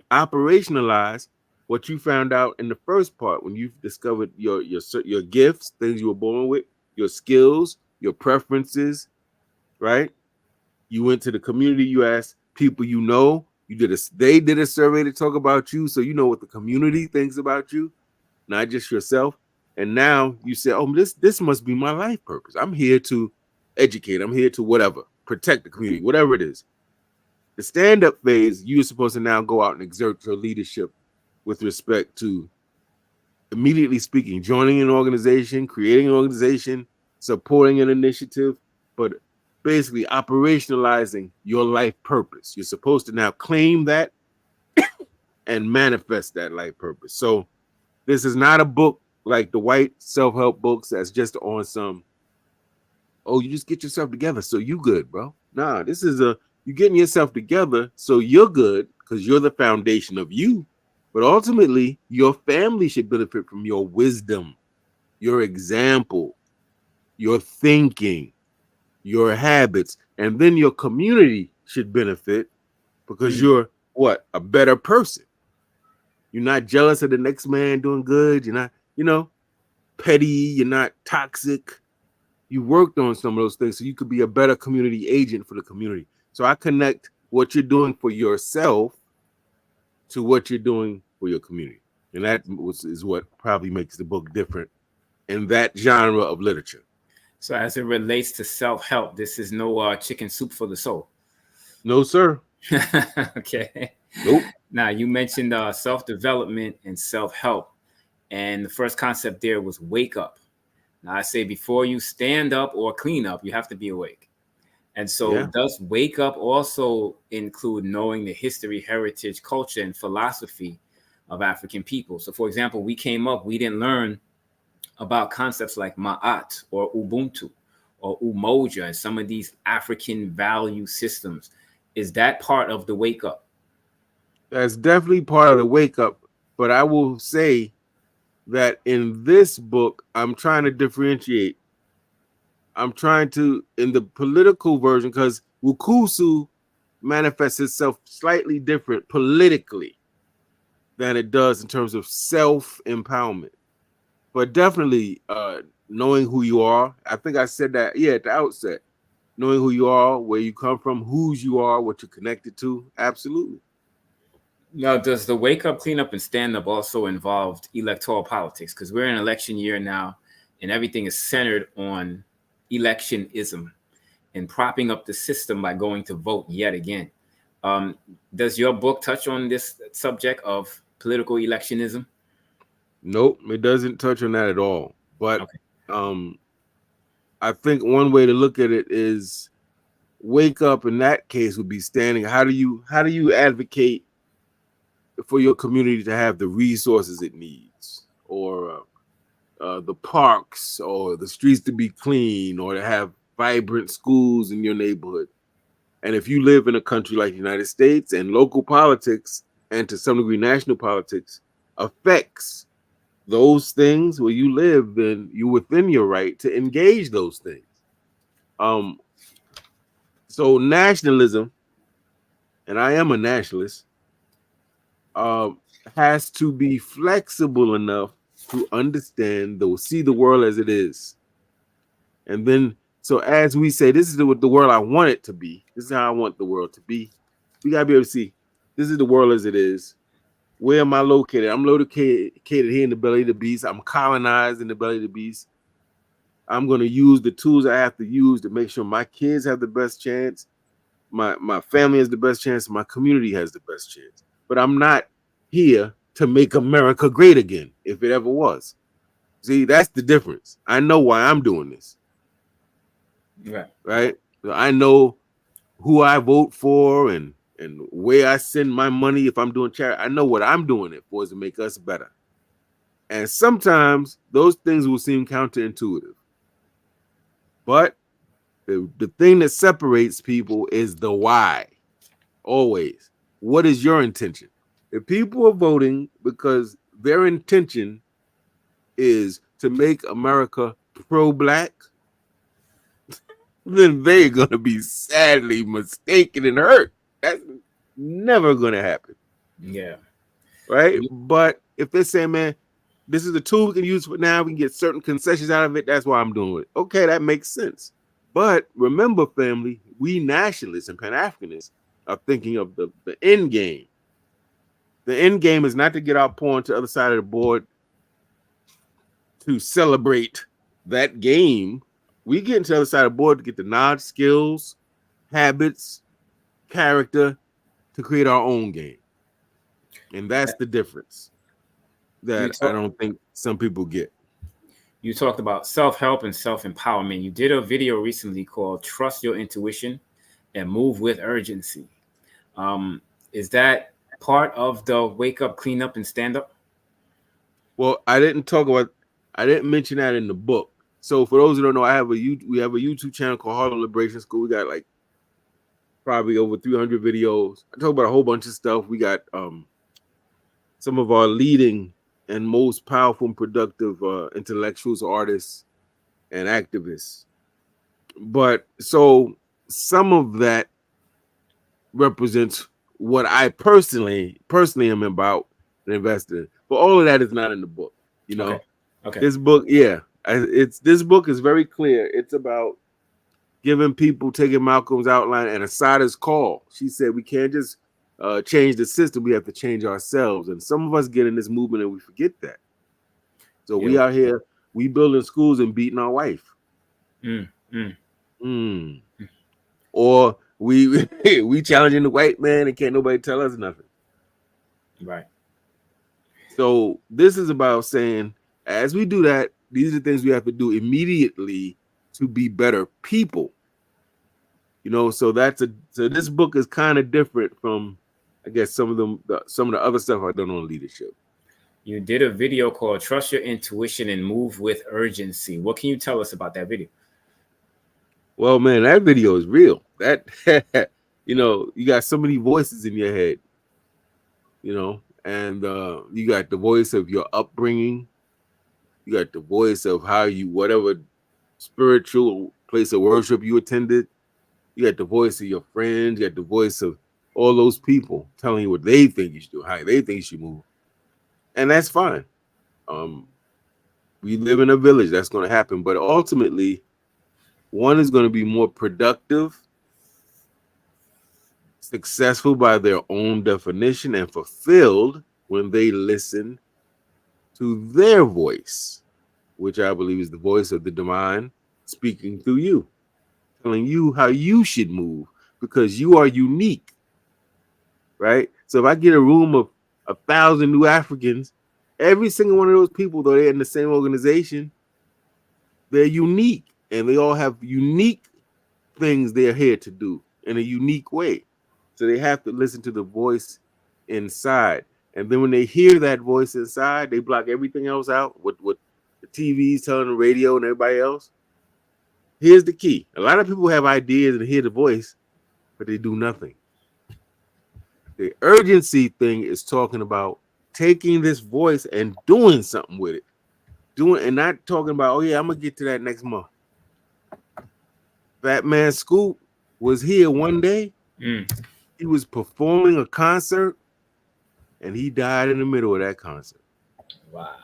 operationalize what you found out in the first part when you discovered your gifts, things you were born with, your skills, your preferences, right? You went to the community, you asked people they did a survey to talk about you, so you know what the community thinks about you, not just yourself. And now you say, oh, this must be my life purpose. I'm here to educate. I'm here to whatever, protect the community, whatever it is. The stand-up phase, you're supposed to now go out and exert your leadership with respect to, immediately speaking, joining an organization, creating an organization, supporting an initiative, but basically operationalizing your life purpose. You're supposed to now claim that and manifest that life purpose. So this is not a book like the white self-help books that's just on some, oh, you just get yourself together so you good, bro. Nah, this is you getting yourself together so you're good because you're the foundation of you. But ultimately, your family should benefit from your wisdom, your example, your thinking, your habits, and then your community should benefit because you're what? A better person. You're not jealous of the next man doing good. You're not, petty. You're not toxic. You worked on some of those things so you could be a better community agent for the community. So I connect what you're doing for yourself to what you're doing for your community. And that is what probably makes the book different in that genre of literature. So as it relates to self-help, this is no chicken soup for the soul. No, sir. Okay. Nope. Now, you mentioned self-development and self-help. And the first concept there was wake up. Now, I say before you stand up or clean up, you have to be awake. And so does wake up also include knowing the history, heritage, culture, and philosophy of African people? So, for example, we didn't learn about concepts like Ma'at or Ubuntu or Umoja and some of these African value systems. Is that part of the wake up? That's definitely part of the wake up. But I will say that in this book, I'm trying to differentiate. I'm trying to, in the political version, because Wukusu manifests itself slightly different politically than it does in terms of self-empowerment. But definitely knowing who you are. I think I said that, at the outset. Knowing who you are, where you come from, whose you are, what you're connected to. Absolutely. Now, does the wake up, clean up, and stand up also involve electoral politics? Because we're in election year now, and everything is centered on electionism and propping up the system by going to vote yet again. Does your book touch on this subject of political electionism? Nope, it doesn't touch on that at all. But Okay. I think one way to look at it is wake up in that case would be standing. How do you advocate for your community to have the resources it needs, or the parks or the streets to be clean, or to have vibrant schools in your neighborhood? And if you live in a country like the United States, and local politics, and to some degree national politics, affects those things where you live, then you're within your right to engage those things. So nationalism, and I am a nationalist, has to be flexible enough to understand, see the world as it is. And then, so as we say, this is the world I want it to be. This is how I want the world to be. We gotta be able to see, this is the world as it is. Where am I located? I'm located here in the belly of the beast. I'm colonized in the belly of the beast. I'm going to use the tools I have to use to make sure my kids have the best chance, my family has the best chance, my community has the best chance. But I'm not here to make America great again, if it ever was. See, that's the difference. I know why I'm doing this. Right? So I know who I vote for, and where I send my money if I'm doing charity. I know what I'm doing it for is to make us better. And sometimes those things will seem counterintuitive. But the thing that separates people is the why. Always. What is your intention? If people are voting because their intention is to make America pro-black, then they're going to be sadly mistaken and hurt. That's never going to happen. Yeah. Right? But if they say, man, this is a tool we can use for now, we can get certain concessions out of it, that's why I'm doing it. Okay, that makes sense. But remember, family, we nationalists and Pan-Africanists are thinking of the end game. The end game is not to get our pawn to the other side of the board to celebrate that game. We get into the other side of the board to get the knowledge, skills, habits, character to create our own game. And that's the difference that I don't think some people get. You talked about self-help and self-empowerment. You did a video recently called Trust Your Intuition and Move with Urgency. Is that part of the wake up, clean up, and stand up? Well, I didn't mention that in the book. So for those who don't know, we have a YouTube channel called Harlem Liberation School. We got like probably over 300 videos. I talk about a whole bunch of stuff. We got some of our leading and most powerful and productive intellectuals, artists, and activists. But so some of that represents what I personally am about and invested in. But all of that is not in the book. You know, Okay. This book, this book is very clear. It's about giving people, taking Malcolm's outline and Asada's call. She said we can't just change the system. We have to change ourselves. And some of us get in this movement and we forget that. So we out here, we building schools and beating our wife. Or we challenging the white man and can't nobody tell us nothing. Right. So this is about saying, as we do that, these are the things we have to do immediately to be better people. You know, so this book is kind of different from, I guess, some of the other stuff I've done on leadership. You did a video called Trust Your Intuition and Move with Urgency. What can you tell us about that video? Well, man, that video is real. That you got so many voices in your head. and you got the voice of your upbringing. You got the voice of how you, whatever spiritual place of worship you attended. You got the voice of your friends. You got the voice of all those people telling you what they think you should do, how they think you should move, and that's fine. Um, we live in a village. That's going to happen, but ultimately, one is going to be more productive, successful by their own definition, and fulfilled when they listen to their voice, which I believe is the voice of the divine speaking through you, telling you how you should move because you are unique, right? So if I get a room of 1,000 new Africans, every single one of those people, though they're in the same organization, they're unique and they all have unique things they're here to do in a unique way. So they have to listen to the voice inside. And then when they hear that voice inside, they block everything else out, what the TV's telling the radio and everybody else. Here's the key. A lot of people have ideas and hear the voice, but they do nothing. The urgency thing is talking about taking this voice and doing something with it. Doing and not talking about, oh yeah, I'm gonna get to that next month. Fat Man Scoop was here one day. He was performing a concert and he died in the middle of that concert. Wow.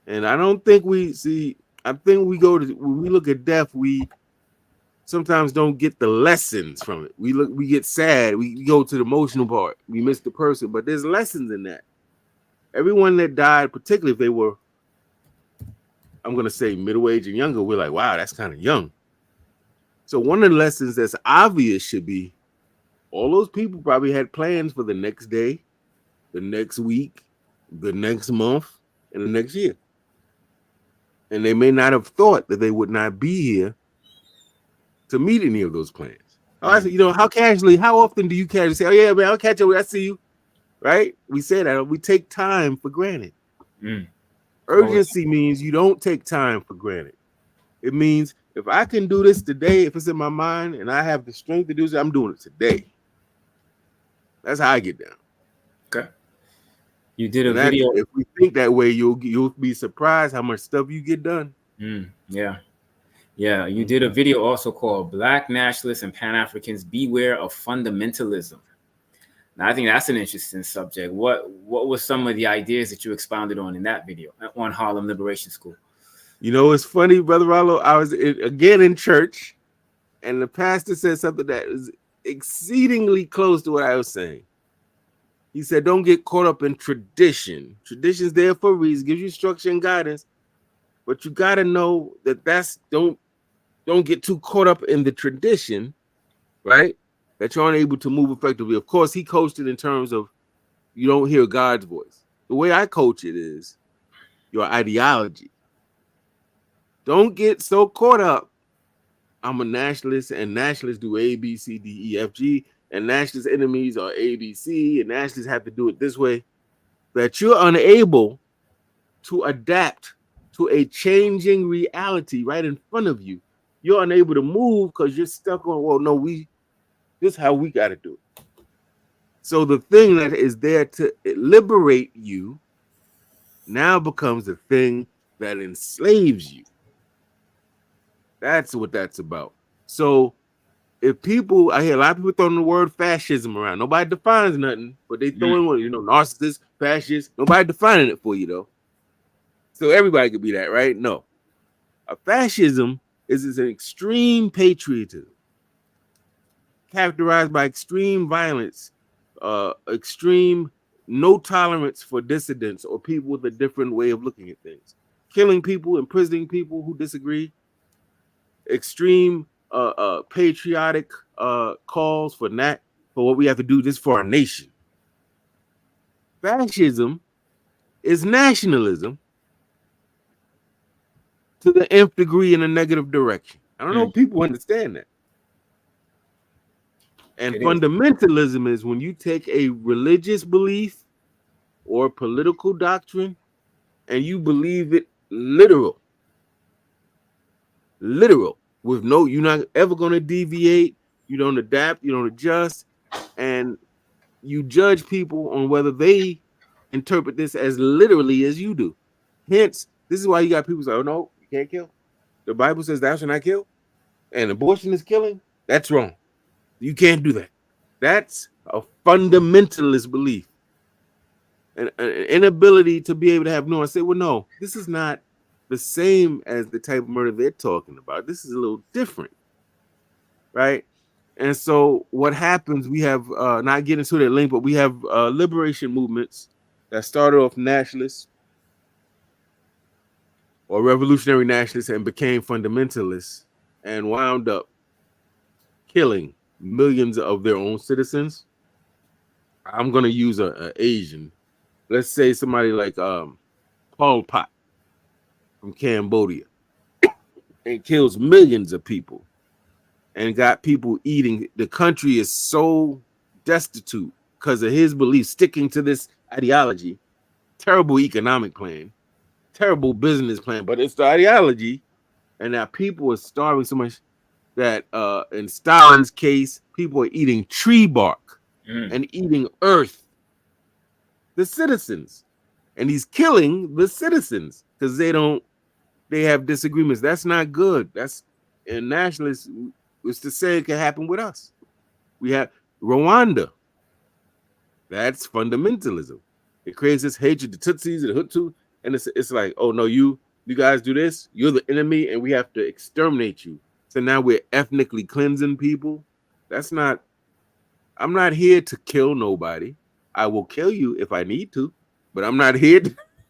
And I don't think we see, I think we go to, when we look at death, we sometimes don't get the lessons from it. We get sad. We go to the emotional part. We miss the person, but there's lessons in that. Everyone that died, particularly if they were, I'm going to say middle age and younger, we're like, wow, that's kind of young. So one of the lessons that's obvious should be all those people probably had plans for the next day, the next week, the next month, and the next year. And they may not have thought that they would not be here to meet any of those plans. How casually, how often do you casually say, oh yeah, man, I'll catch up, I see you, right? We say that, we take time for granted. Urgency means you don't take time for granted. It means if I can do this today, if it's in my mind and I have the strength to do it, I'm doing it today. That's how I get down. Okay. You did a video. If we think that way, you'll be surprised how much stuff you get done. Yeah. You did a video also called "Black Nationalists and Pan-Africans Beware of Fundamentalism." Now, I think that's an interesting subject. What were some of the ideas that you expounded on in that video on Harlem Liberation School? It's funny, Brother Rollo. I was again in church, and the pastor said something that is exceedingly close to what I was saying. He said, don't get caught up in tradition. Tradition's there for a reason, gives you structure and guidance, but you got to know that don't get too caught up in the tradition, right? That you're unable to move effectively. Of course, he coached it in terms of you don't hear God's voice. The way I coach it is your ideology. Don't get so caught up. I'm a nationalist, and nationalists do A, B, C, D, E, F, G, and nationalist enemies are A, B, C, and nationalists have to do it this way, that you're unable to adapt to a changing reality right in front of you. You're unable to move because you're stuck on, well, no, this is how we got to do it. So the thing that is there to liberate you now becomes the thing that enslaves you. That's what that's about. So if people, I hear a lot of people throwing the word fascism around. Nobody defines nothing, but they throw in one, narcissist, fascist. Nobody defining it for you, though. So everybody could be that, right? No. A fascism is an extreme patriotism characterized by extreme violence, extreme no tolerance for dissidents or people with a different way of looking at things, killing people, imprisoning people who disagree, extreme patriotic calls for what we have to do this for our nation. Fascism is nationalism to the nth degree in a negative direction. I don't know if people understand that. And fundamentalism is when you take a religious belief or political doctrine and you believe it literal, with you're not ever going to deviate, you don't adapt, you don't adjust, and you judge people on whether they interpret this as literally as you do. Hence, this is why you got people say, "Oh no, you can't kill." The Bible says thou shalt not kill, and abortion is killing. That's wrong. You can't do that. That's a fundamentalist belief, an inability to be able to have nuance. Say, well, no, this is not the same as the type of murder they're talking about. This is a little different, right? And so what happens, we have, not getting into that link, but we have liberation movements that started off nationalists or revolutionary nationalists and became fundamentalists and wound up killing millions of their own citizens. I'm going to use a Asian. Let's say somebody like Pol Pot from Cambodia, and kills millions of people and got people eating. The country is so destitute because of his belief, sticking to this ideology. Terrible economic plan, terrible business plan, but it's the ideology. And now people are starving so much that in Stalin's case, people are eating tree bark and eating earth. The citizens. And he's killing the citizens because they have disagreements. That's not good. That's, and nationalists was to say it can happen with us. We have Rwanda. That's fundamentalism. It creates this hatred, the Tutsis and the Hutu, and it's like, oh no, you guys do this, you're the enemy, and we have to exterminate you. So now we're ethnically cleansing people. That's not. I'm not here to kill nobody. I will kill you if I need to, but I'm not here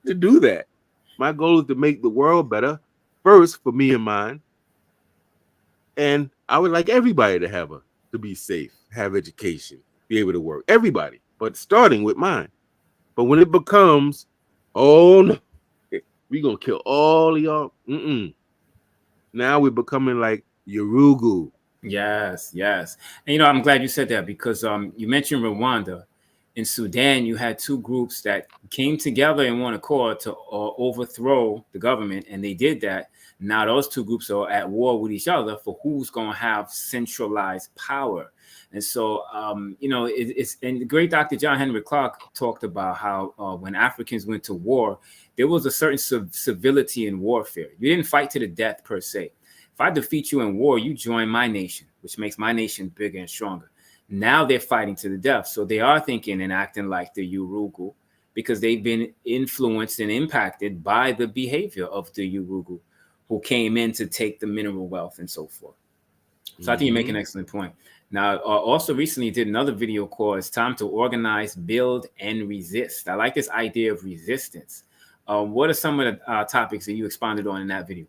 to do that. My goal is to make the world better first for me and mine. And I would like everybody to be safe, have education, be able to work. Everybody, but starting with mine. But when it becomes, oh no, we gonna kill all of y'all. Now we're becoming like Yorugu. Yes, yes. And I'm glad you said that because you mentioned Rwanda. In Sudan, you had two groups that came together in one accord to overthrow the government, and they did that. Now those two groups are at war with each other for who's going to have centralized power. And so, it's and the great Dr. John Henry Clark talked about how when Africans went to war, there was a certain civility in warfare. You didn't fight to the death per se. If I defeat you in war, you join my nation, which makes my nation bigger and stronger. Now they're fighting to the death. So they are thinking and acting like the Yorugu because they've been influenced and impacted by the behavior of the Yorugu who came in to take the mineral wealth and so forth. So I think you make an excellent point. Now, also recently did another video called It's Time to Organize, Build, and Resist. I like this idea of resistance. What are some of the topics that you expounded on in that video?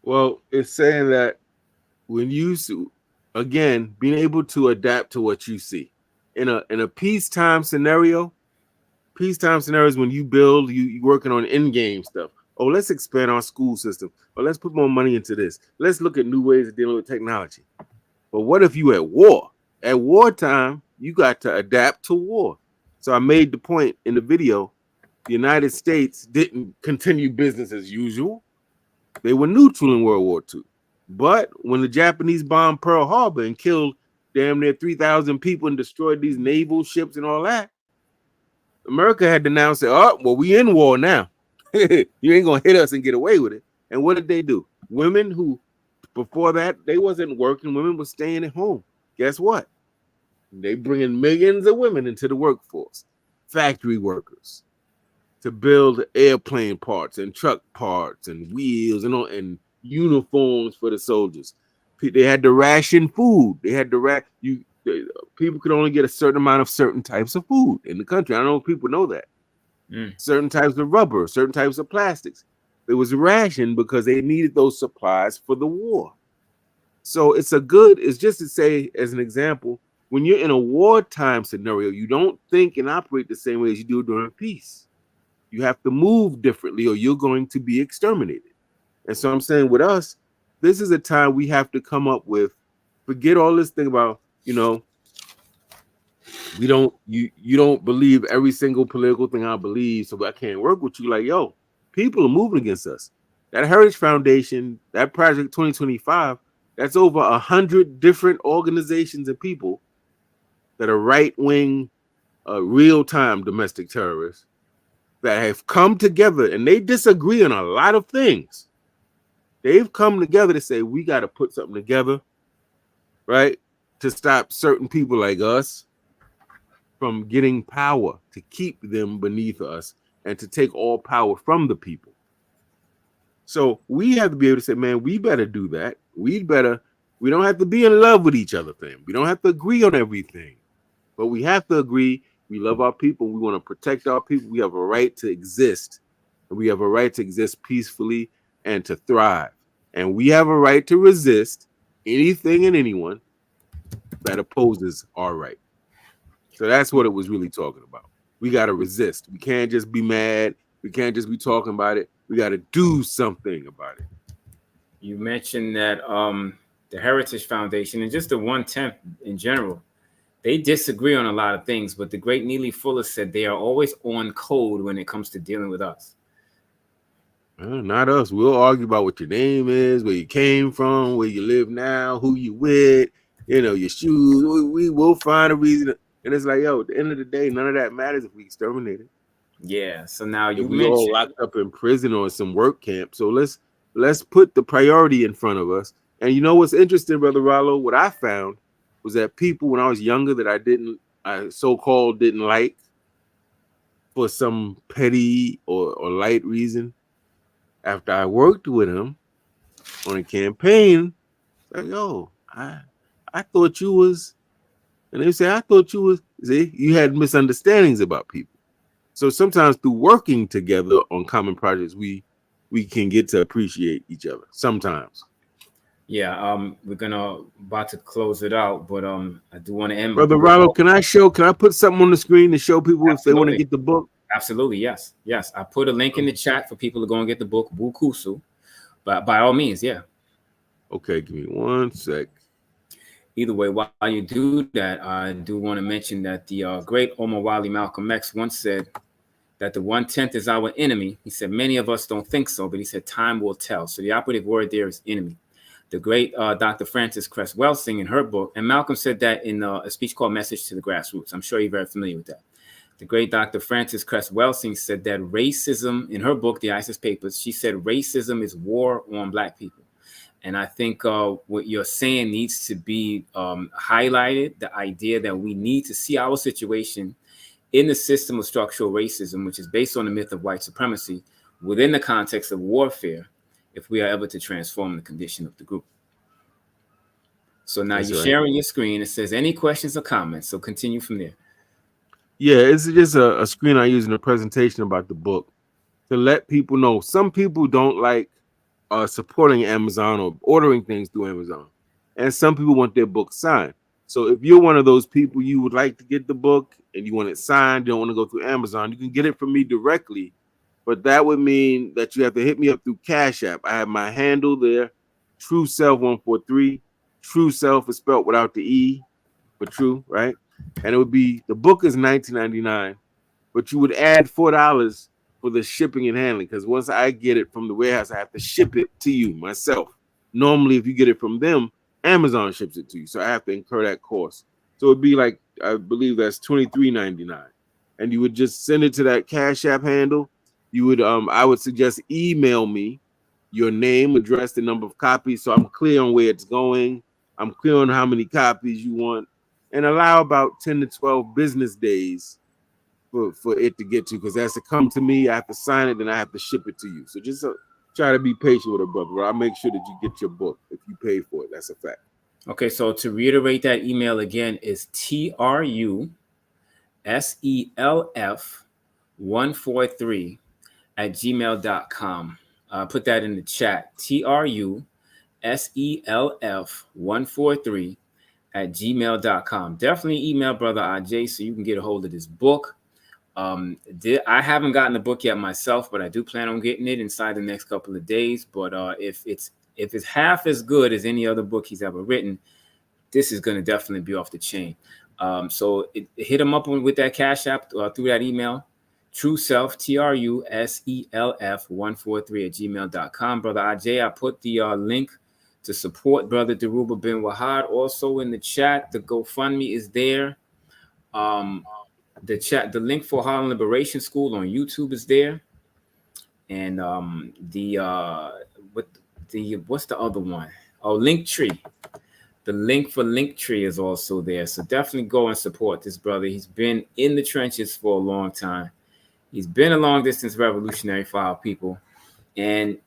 Well, it's saying that when you, again, being able to adapt to what you see in a peacetime scenario. Peacetime scenarios when you build, you working on in-game stuff. Oh, let's expand our school system. Or let's put more money into this. Let's look at new ways of dealing with technology. But what if you at war? At wartime, you got to adapt to war. So I made the point in the video, the United States didn't continue business as usual. They were neutral in World War II. But when the Japanese bombed Pearl Harbor and killed damn near 3,000 people and destroyed these naval ships and all that, America had to now say, oh, well, we in war now. You ain't going to hit us and get away with it. And what did they do? Women who, before that, they wasn't working. Women were staying at home. Guess what? They bringing millions of women into the workforce. Factory workers to build airplane parts and truck parts and wheels and uniforms for the soldiers. They had to ration food. They had to people could only get a certain amount of certain types of food in the country. I don't know if people know that. Certain types of rubber, certain types of plastics. It was rationed because they needed those supplies for the war. So it's just to say, as an example, when you're in a wartime scenario, you don't think and operate the same way as you do during peace. You have to move differently or you're going to be exterminated. And so I'm saying with us, this is a time we have to come up with, forget all this thing about, you don't believe every single political thing I believe, so I can't work with you. Like, yo, people are moving against us. That Heritage Foundation, that Project 2025, that's over 100 different organizations and people that are right-wing, real-time domestic terrorists that have come together, and they disagree on a lot of things. They've come together to say, we got to put something together, right, to stop certain people like us from getting power, to keep them beneath us, and to take all power from the people. So we have to be able to say, man, we better do that. We don't have to be in love with each other, fam. We don't have to agree on everything, but we have to agree. We love our people. We want to protect our people. We have a right to exist. And we have a right to exist peacefully and to thrive. And we have a right to resist anything and anyone that opposes our right. So that's what it was really talking about. We got to resist. We can't just be mad. We can't just be talking about it. We got to do something about it. You mentioned that the Heritage Foundation and just the 110th in general, they disagree on a lot of things, but the great Neely Fuller said they are always on code when it comes to dealing with us. Not us. We'll argue about what your name is, where you came from, where you live now, who you with, your shoes. We will find a reason. And it's like, yo, at the end of the day, none of that matters if we exterminate it. Yeah. So now you we all locked up in prison or some work camp. So let's put the priority in front of us. And you know what's interesting, Brother Rollo? What I found was that people when I was younger that I so-called didn't like for some petty or light reason, after I worked with them on a campaign, like, yo, I thought you was, and they say, I thought you was, see, you had misunderstandings about people. So sometimes through working together on common projects, we can get to appreciate each other sometimes. Yeah, we're about to close it out, but I do want to end. Brother Rollo, can I put something on the screen to show people if they want to get the book? Absolutely, yes. I put a link in the chat for people to go and get the book, Bukusu. But by all means, yeah. Okay, give me 1 sec. Either way, while you do that, I do want to mention that the great Omar Wali Malcolm X once said that the 1/10 is our enemy. He said many of us don't think so, but he said time will tell. So the operative word there is enemy. The great Dr. Frances Cress Welsing in her book, and Malcolm said that in a speech called Message to the Grassroots. I'm sure you're very familiar with that. The great Dr. Frances Cress Welsing said that racism, in her book, The ISIS Papers, she said racism is war on Black people. And I think what you're saying needs to be highlighted, the idea that we need to see our situation in the system of structural racism, which is based on the myth of white supremacy, within the context of warfare, if we are able to transform the condition of the group. So now you're sharing your screen. It says any questions or comments. So continue from there. Yeah, it's just a screen I use in a presentation about the book to let people know. Some people don't like supporting Amazon or ordering things through Amazon, and some people want their book signed. So if you're one of those people, you would like to get the book and you want it signed, you don't want to go through Amazon, you can get it from me directly, but that would mean that you have to hit me up through Cash App. I have my handle there, True Self 143. True Self is spelled without the E, but true, right? And it would be, the book is $19.99, but you would add $4 for the shipping and handling, because once I get it from the warehouse, I have to ship it to you myself. Normally, if you get it from them, Amazon ships it to you, so I have to incur that cost. So it'd be like, I believe that's $23.99, and you would just send it to that Cash App handle. You would, I would suggest email me your name, address, the number of copies, so I'm clear on where it's going. I'm clear on how many copies you want, and allow about 10 to 12 business days for it to get to, because it has to come to me, I have to sign it, then I have to ship it to you. So just try to be patient with it, brother. I'll make sure that you get your book if you pay for it. That's a fact. Okay, so to reiterate that email again is truself143@gmail.com. Put that in the chat. truself143@gmail.com. Definitely email Brother Agyei so you can get a hold of this book. I haven't gotten the book yet myself, but I do plan on getting it inside the next couple of days. But if it's half as good as any other book he's ever written, this is going to definitely be off the chain. So hit him up with that Cash App through that email. True Self, truself143@gmail.com. Brother Agyei, I put the link to support Brother Dhoruba bin Wahad also in the chat. The GoFundMe is there. The link for Harlem Liberation School on YouTube is there, and what's the other one? Oh, Linktree. The link for Linktree is also there. So definitely go and support this brother. He's been in the trenches for a long time. He's been a long distance revolutionary for our people, and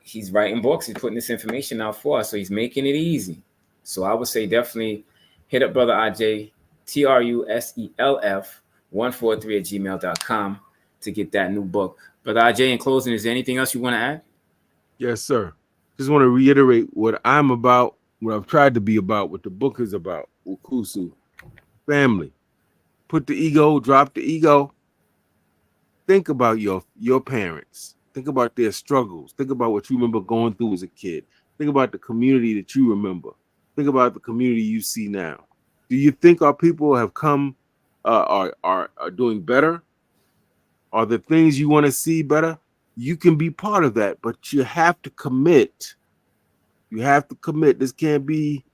he's writing books. He's putting this information out for us, so he's making it easy. So I would say definitely hit up brother Agyei, TRUSELF143 @gmail.com to get that new book. Brother Agyei, in closing, is there anything else you want to add? Yes, sir. Just want to reiterate what I'm about, what I've tried to be about, what the book is about. Ukusu, family. Put the ego, drop the ego. Think about your parents. Think about their struggles. Think about what you remember going through as a kid. Think about the community that you remember. Think about the community you see now. Do you think our people have come, are doing better? Are the things you want to see better? You can be part of that, but you have to commit. You have to commit. This can't be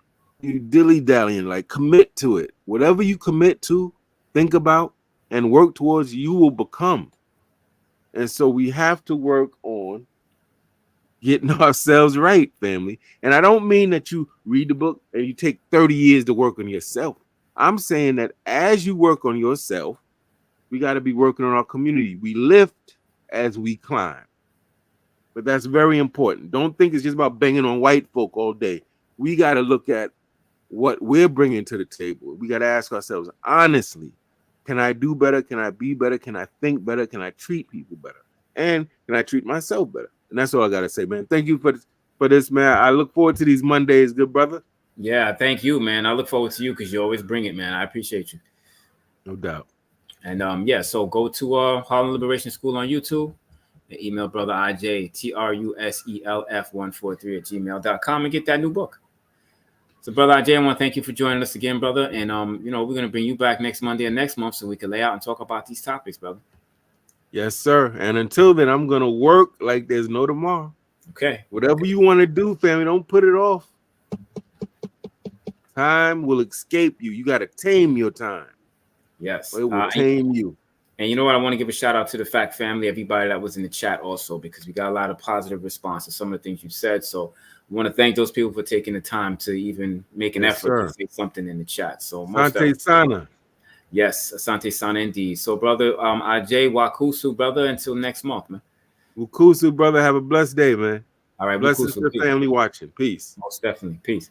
you dilly-dallying. Like, commit to it. Whatever you commit to, think about, and work towards, you will become. And so we have to work on getting ourselves right, family. And I don't mean that you read the book and you take 30 years to work on yourself. I'm saying that as you work on yourself, we got to be working on our community. We lift as we climb. But that's very important. Don't think it's just about banging on white folk all day. We got to look at what we're bringing to the table. We got to ask ourselves, honestly, can I do better? Can I be better? Can I think better? Can I treat people better? And can I treat myself better? And that's all I got to say, man. Thank you for this, man. I look forward to these Mondays, good brother. Yeah, thank you, man. I look forward to you because you always bring it, man. I appreciate you. No doubt. And yeah, so go to Harlem Liberation School on YouTube and email brother Agyei, TRUSELF143 @gmail.com and get that new book. So, brother Agyei, I want to thank you for joining us again, brother. And we're gonna bring you back next Monday and next month so we can lay out and talk about these topics, brother. Yes, sir. And until then, I'm gonna work like there's no tomorrow. Okay. Whatever you want to do, family, don't put it off. Time will escape you. You got to tame your time. Yes. Or it will tame you. And you know what? I want to give a shout out to the Fact family, everybody that was in the chat also, because we got a lot of positive response to some of the things you said. So we want to thank those people for taking the time to even make an effort to say something in the chat. So Asante Sana. Yes, Asante Sana indeed. So, brother Agyei Wakusu, brother, until next month, man. Wakusu, brother, have a blessed day, man. All right, blessings to the family watching. Peace. Most definitely. Peace.